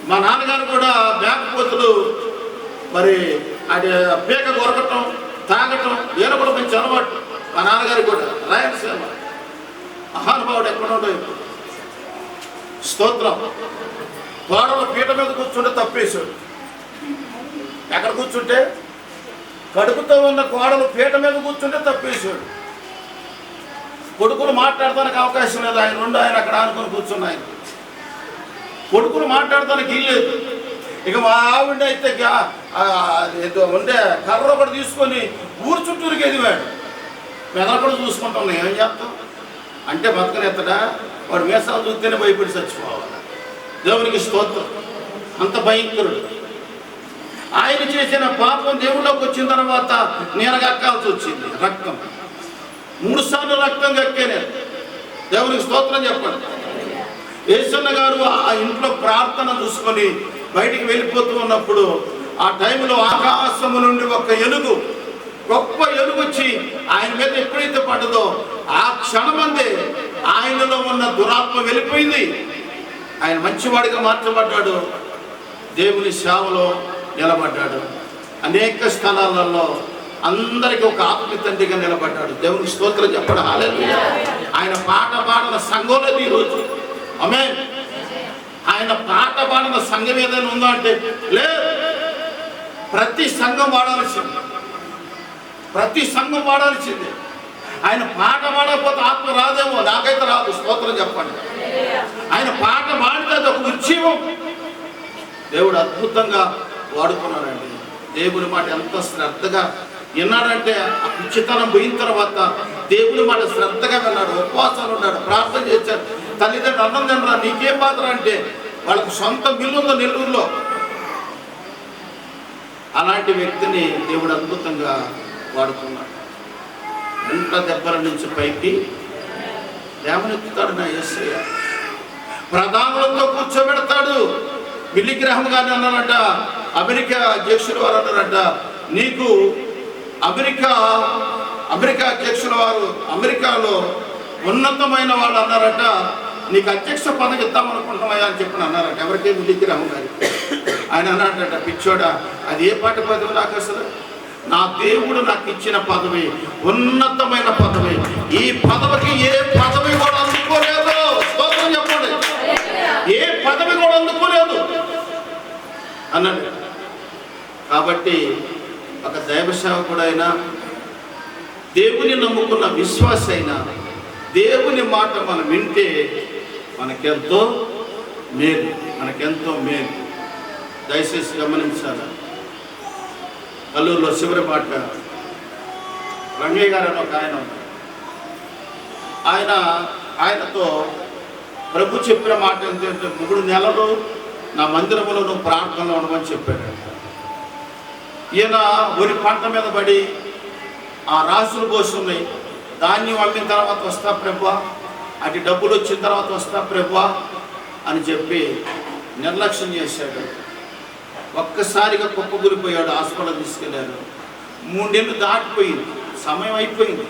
మా నాన్నగారు కూడా మేకపోతులు మరి అది పీక కొరకటం, తాగటం, ఈయన కూడా మంచి అలవాటు. మా నాన్నగారు కూడా రాయలసీమ మహానుభావుడు ఎక్కడ ఉండవు. స్తోత్రం. గోడల పీట మీద కూర్చుంటే తప్పేశాడు. ఎక్కడ కూర్చుంటే, కడుపుతో ఉన్న కోడలు పీట మీద కూర్చుంటే తప్పేశాడు. కొడుకులు మాట్లాడటానికి అవకాశం లేదు. ఆయన నుండి ఆయన అక్కడ ఆనుకొని కూర్చున్నాయి. కొడుకులు మాట్లాడటానికి ఇల్లేదు. ఇక మా ఆవిడ అయితే ఉండే కర్ర ఒకటి తీసుకొని ఊరు చుట్టూరికి ఎదివాడు. మెదడు కూడా చూసుకుంటాం. ఏం చేస్తాం అంటే బతకనెత్తడా, వాడు వేసాలు చూస్తేనే భయపడి చచ్చిపోవాలి. దేవునికి స్తోత్రం. అంత భయంకరుడు. ఆయన చేసిన పాపం దేవుళ్ళకి వచ్చిన తర్వాత నేను కక్కాల్సి వచ్చింది రక్తం. 3 సార్లు రక్తం కక్కాను. దేవునికి స్తోత్రం చెప్పండి. యేసన్న గారు ఆ ఇంట్లో ప్రార్థన చూసుకొని బయటికి వెళ్ళిపోతూ ఉన్నప్పుడు ఆ టైంలో ఆకాశము నుండి ఒక ఏనుగు గొప్ప ఎలుగొచ్చి ఆయన మీద ఎప్పుడైతే పడ్డదో ఆ క్షణమందే ఆయనలో ఉన్న దురాత్మ వెళ్ళిపోయింది. ఆయన మంచివాడిగా మార్చబడ్డాడు, దేవుని సేవలో నిలబడ్డాడు. అనేక స్థలాలలో అందరికీ ఒక ఆత్మీయ తండ్రిగా నిలబడ్డాడు. దేవునికి స్తోత్రం చెప్పడం హల్లెలూయా. ఆయన పాట పాడిన సంఘం లేదు ఈరోజు. ఆమేన్. ఆయన పాట పాడిన సంఘం ఏదైనా ఉందా అంటే లేదు. ప్రతి సంఘం వాడాల్సిందే, ప్రతి సంఘం వాడాల్సిందే. ఆయన పాట పాడకపోతే ఆత్మ రాదేమో, నాకైతే రాదు. స్తోత్రం చెప్పండి. ఆయన పాట పాడితే అది ఒక ఉత్సవం. దేవుడు అద్భుతంగా వాడుకున్నాడండి. దేవుని మాట ఎంత శ్రద్ధగా విన్నాడంటే ఆ పిచ్చితనం పోయిన తర్వాత దేవుని మాట శ్రద్ధగా విన్నాడు, ఉపవాసాలు ఉన్నాడు, ప్రార్థన చేశాడు. తల్లిదండ్రులు అన్నం తినరా, నీకేం బాధరా అంటే వాళ్ళకు సొంత మిల్లు ఉందో నెల్లూరులో. అలాంటి వ్యక్తిని దేవుడు అద్భుతంగా వాడుకున్నాడు. ఎంత దెబ్బల నుంచి పైకి లేవనెత్తుతాడు నా యేసయ్య. ప్రధానులతో కూర్చోబెడతాడు. బిల్లీ గ్రహం గారిని అన్నారంట, అమెరికా అధ్యక్షుల వారు అన్నారంట, నీకు అమెరికా అధ్యక్షుల వారు అమెరికాలో ఉన్నతమైన వాళ్ళు అన్నారట, నీకు అధ్యక్ష పదవి ఇద్దామనుకుంటున్నాయా అని చెప్పి అన్నారట. ఎవరికే బిల్లీ గ్రహం గారి. ఆయన అన్నాడట, పిచ్చోడా అది ఏ పాటి పదవి నాకు అసలు, నా దేవుడు నాకు ఇచ్చిన పదవి ఉన్నతమైన పదవి, ఈ పదవికి ఏ పదవి కూడా అందుకోలేదు. స్తోత్రం చెప్పండి. ఏ పదవి కూడా అందుకోలేదు అన్నాడు. కాబట్టి ఒక దైవ సేవకుడైనా, దేవుని నమ్ముకున్న విశ్వాస అయినా, దేవుని మాట మనం వింటే మనకెంతో మేలు, మనకెంతో మేలు. దయచేసి గమనించాలి. కల్లూరులో చివరి మాట రంగయ్య గారు అని ఒక ఆయన ఉన్నారు. ఆయనతో ప్రభు చెప్పిన మాట ఏంటంటే 3 నెలలు నా మందిరంలో నువ్వు ప్రార్థనలో ఉండమని చెప్పాడు. ఈయన వరి పంట మీద పడి ఆ రాసులు పోస్తున్నాయి, ధాన్యం అమ్మిన తర్వాత వస్తా ప్రభువా, అటు డబ్బులు వచ్చిన తర్వాత వస్తా ప్రభువా అని చెప్పి నిర్లక్ష్యం చేశాడు. ఒక్కసారిగా కుప్పకూలిపోయాడు. హాస్పిటల్ తీసుకెళ్ళారు. 3 నెలలు దాటిపోయింది, సమయం అయిపోయింది.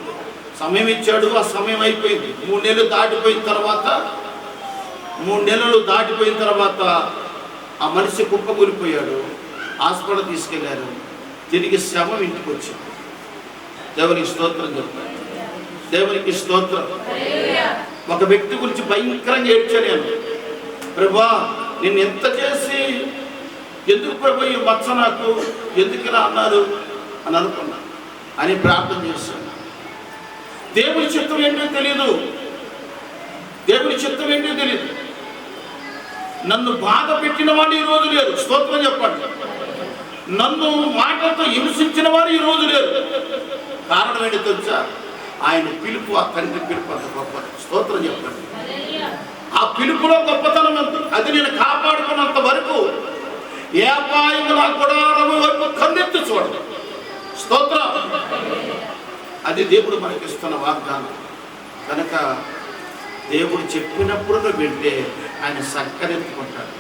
సమయం ఇచ్చాడు, ఆ సమయం అయిపోయింది. 3 నెలలు దాటిపోయిన తర్వాత ఆ మనిషి కుప్పకూలిపోయాడు. హాస్పిటల్ తీసుకెళ్ళారు. తిరిగి శవం ఇంటికి వచ్చింది. దేవునికి స్తోత్రం చెప్తాను. దేవునికి స్తోత్రం. ఒక వ్యక్తి గురించి భయంకరంగా ఏడ్చాను నేను. ప్రభువా నేను ఎంత చేసి ఎందుకు ప్రభు ఈ మచ్చ నాకు ఎందుకు ఇలా అన్నారు అని అనుకున్నా అని ప్రార్థన చేశాను. దేవుని చిత్తం ఏంటో తెలియదు, దేవుని చిత్తం ఏంటో తెలియదు. నన్ను బాధ పెట్టిన వాడు ఈ రోజు లేరు. స్తోత్రం చెప్పండి. నన్ను మాటలతో హింసించిన వారు ఈ రోజు లేరు. కారణం ఏంటో తెలుసా? ఆయన పిలుపు, ఆ తండ్రి పిలుపు అంత గొప్పది. స్తోత్రం చెప్పండి. ఆ పిలుపులో గొప్పతనం అంత. అది నేను కాపాడుకున్నంత వరకు ఏ అపాయం నా గుడారం వైపు కన్నెత్తి చూడదు. స్తోత్రం. అది దేవుడు మనకిస్తున్న వాగ్దానం. కనుక దేవుడు చెప్పినప్పుడు నువ్వు వింటే ఆయన సక్కనెత్తుకుంటాడు.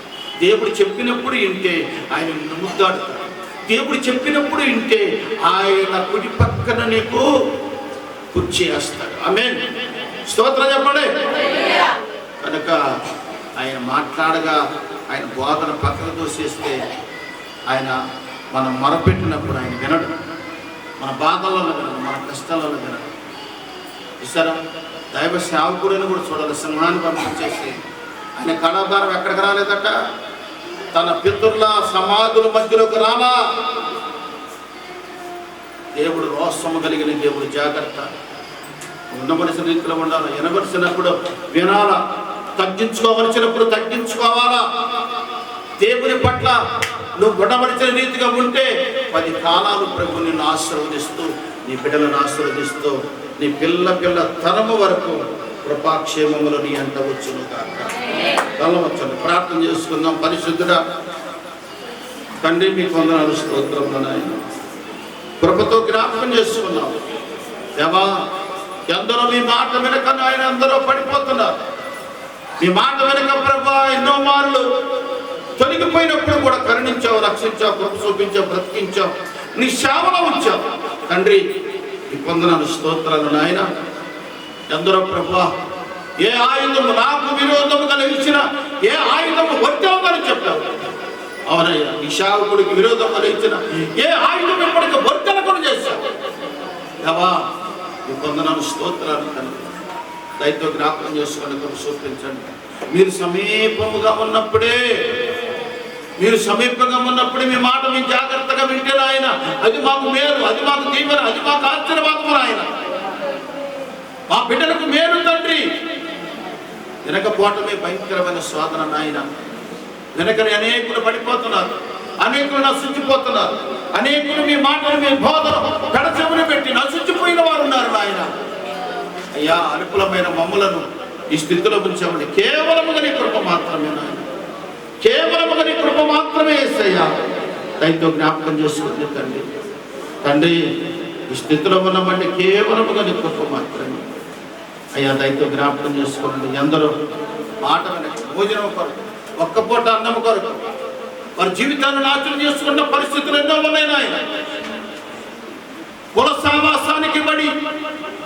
దేవుడు చెప్పినప్పుడు వింటే ఆయన ముద్దాడుతాడు. దేవుడు చెప్పినప్పుడు వింటే ఆయన కుడి పక్కన నీకు కుర్చీ వేస్తాడు. ఆమేన్. స్తోత్రం చెప్పండి. కనుక ఆయన మాట్లాడగా ఆయన బోధన పక్కన దోసేస్తే ఆయన మనం మొరపెట్టినప్పుడు ఆయన వినడు. మన బాధలలో వినడు, మన కష్టాలలో వినడు. చూసారా? దైవ సేవకుడిని కూడా చూడాలి. సింహాన్ని పంపించేసి ఆయన కళాధారం ఎక్కడికి రాలేదట, తన పితరుల సమాధుల మధ్యలోకి రాలా. దేవుడు రోషము కలిగిన దేవుడు. జాగ్రత్త. ఉండవలసిన రీతిలో ఉండాలి. వినవలసినప్పుడు వినాలా, తగ్గించుకోవలసినప్పుడు తగ్గించుకోవాలా. దేవుని పట్ల నువ్వు ఉండవలసిన రీతిగా ఉంటే 10 కాలాలు ప్రభు నిన్ను ఆశీర్వదిస్తూ, నీ బిడ్డలను ఆశీర్వదిస్తూ, నీ పిల్ల తరము వరకు కృపాక్షేమములు నీ అంట వచ్చును కాక. కలవచ్చండి. ప్రార్థన చేసుకుందాం. పరిశుద్ధుడా తండ్రి, మీకు వందనాలు, స్తోత్రములు నాయన. కృపతో జ్ఞాపకం చేసుకున్నాం దేవా. ఎందరో మీ మాట వెనక ఆయన ఎందరో పడిపోతున్నారు. మీ మాట వెనక ప్రభా ఎన్నో మార్లు తొలగిపోయినప్పుడు కూడా కరుణించావు, రక్షించావు, కృప చూపించావు, బ్రతికించావు, నీ సేవలో ఉంచావు. తండ్రి ఈ పొందనాలు స్తోత్రాలు నాయన. ఎందరో ప్రభువా ఏ ఆయుధము నాకు విరోధముగా నిలిచిన ఏ ఆయుధము వర్తవని చెప్పావు. అవునయ్యా, ఈ సేవకుడికి విరోధంగా నిలిచిన ఏ ఆయుధం ఇప్పటికి వర్తన కూడా చేశావు. దేవా ఈ పొందనాలు స్తోత్రాలు తండ్రి. దయతో జ్ఞాపకం చేసుకుని సూచించండి. మీరు సమీపముగా ఉన్నప్పుడే మీ మాట మేము జాగ్రత్తగా వింటే ఆయన అది మాకు మేలు, అది మాకు దీవెన, అది మాకు ఆశీర్వాదము ఆయన. మా బిడ్డలకు మేలు తండ్రి. వెనకపోవటమే భయంకరమైన శోధన నాయన. వెనకని అనేకులు పడిపోతున్నారు, అనేకులు నశించిపోతున్నారు, అనేకులు మీ మాటలు మీ బోధన పెడచెవులు పెట్టి నశించిపోయిన వారు ఉన్నారు నాయన. అయ్యా, అనుకూలమైన మమ్ములను ఈ స్థితిలో ఉంచామండి. కేవలముగా నీ కృప మాత్రమే నాయన, కేవలముగా నీ కృప మాత్రమే యేసయ్యా. దయతో జ్ఞాపకం చేసుకుంది తండ్రి. తండ్రి ఈ స్థితిలో ఉన్నామంటే కేవలముగా నీ కృప మాత్రమే అయ్యా. దయతో జ్ఞాపకం చేసుకోండి. ఎందరో మాట భోజనం కొరకు, ఒక్క పూట అన్నం కొరకు వారి జీవితాన్ని నాశనం చేసుకున్న పరిస్థితులు ఎన్నో ఉన్నాయి నాయన. కుల సావాసానికి పడి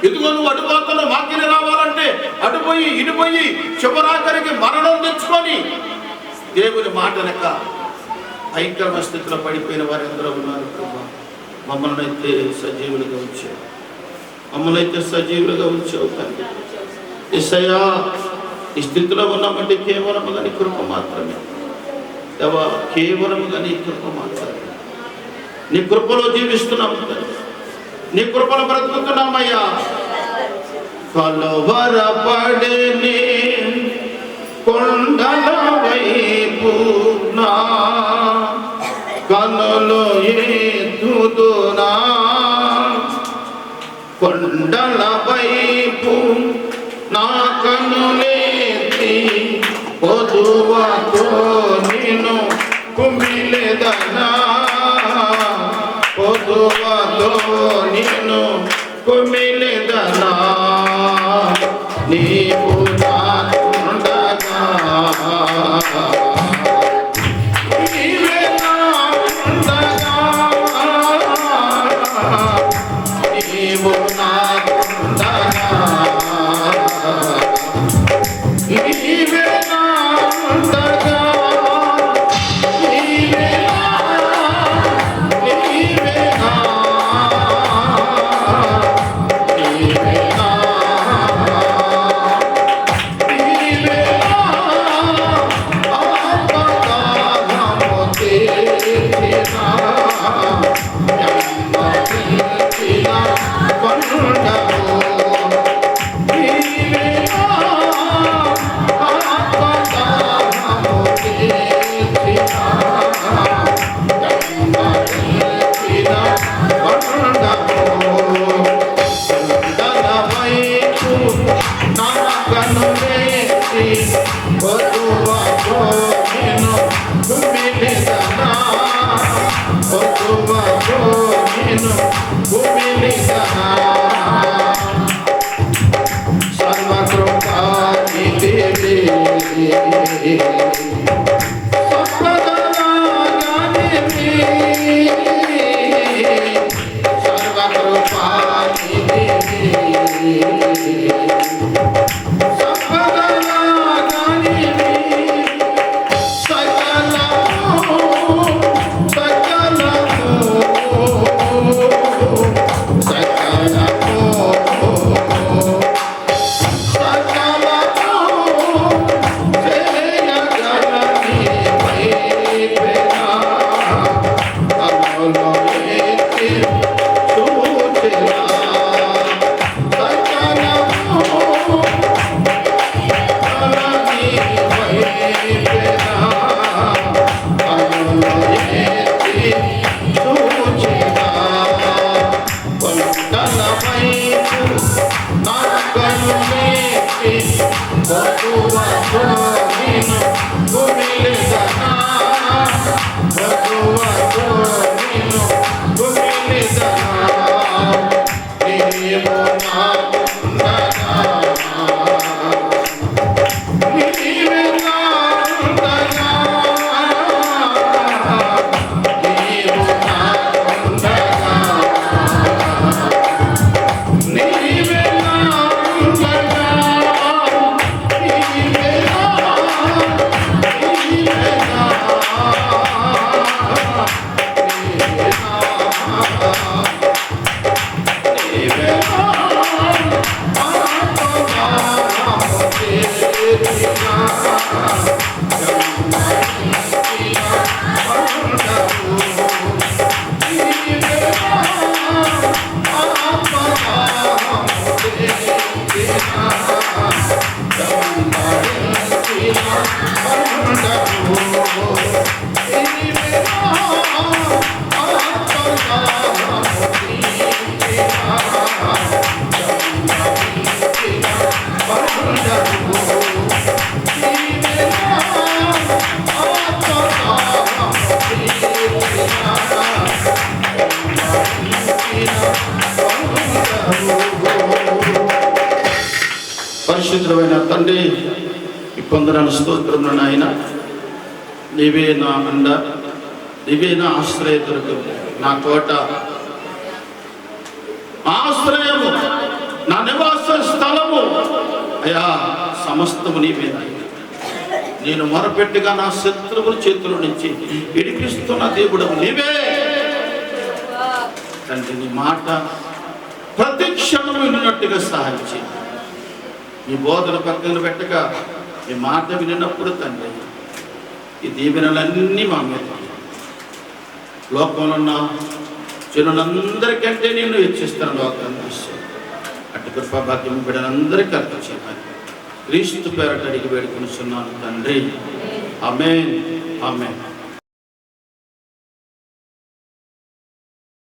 ఇదిగో నువ్వు అడుగుతున్న వాక్యని రావాలంటే అటుపోయి ఇటుపోయి చివరాఖరికి మరణం తెచ్చుకొని దేవుని మాట లెక్క భయంకరమైన స్థితిలో పడిపోయిన వారు ఎందరో ఉన్నారు ప్రభా. మమ్మల్ని అయితే సజీవులుగా ఉంచావు, తండ్రి. యేసయ్యా, ఈ స్థితిలో ఉన్నామంటే కేవలముగా నీ కృప మాత్రమే దేవా, కేవలముగా నీ కృప మాత్రమే. నీ కృపలో జీవిస్తున్నాము తండ్రి, నీ కృపను బ్రతుకుతున్నామయ్యా. కలవరపడేనే కొండల వైపు నా కనులు ఎత్తుదునా, కొండల వైపు నా కనులెత్తి పొదువతో నిన్ను కుమిలెదనా, పొదువతో నిన్ను కుమిలెదనా. నీవు నాకుండగా నీవే నాకుండగా, నీవు నాకుండగా, నీవే నాకుండగా, నీవే పరిశుద్ధమైన తండ్రి, ఈ పొందరాని స్తోత్రం నాయన. నీవే నా అండ, నీవే నా ఆశ్రయదుర్గం, నా కోట, ఆశ్రయము, నా నివాస స్థలము. అయా, సమస్తము నీవే నాయన. నేను మొరపెట్టుగా నా శత్రువుల చేతుల నుంచి విడిపిస్తున్న దేవుడు నీవే తండ్రి. నీ మాట ప్రతి క్షణం విన్నట్టుగా సహాయం చేయి. నీ బోధన పక్కన పెట్టక నీ మాట వినినప్పుడు తండ్రి, ఈ దీవెనలన్నీ మా మీద, లోకంలో ఉన్న జనులందరికంటే నేను హెచ్చిస్తాను. లోకాన్ని అటు కృపాభాగ్యం బిడ్డలందరికీ అర్పించాను. క్రీస్తు పేరట అడిగి వేడుకొనిస్తున్నాను తండ్రి. ఆమేన్, ఆమేన్.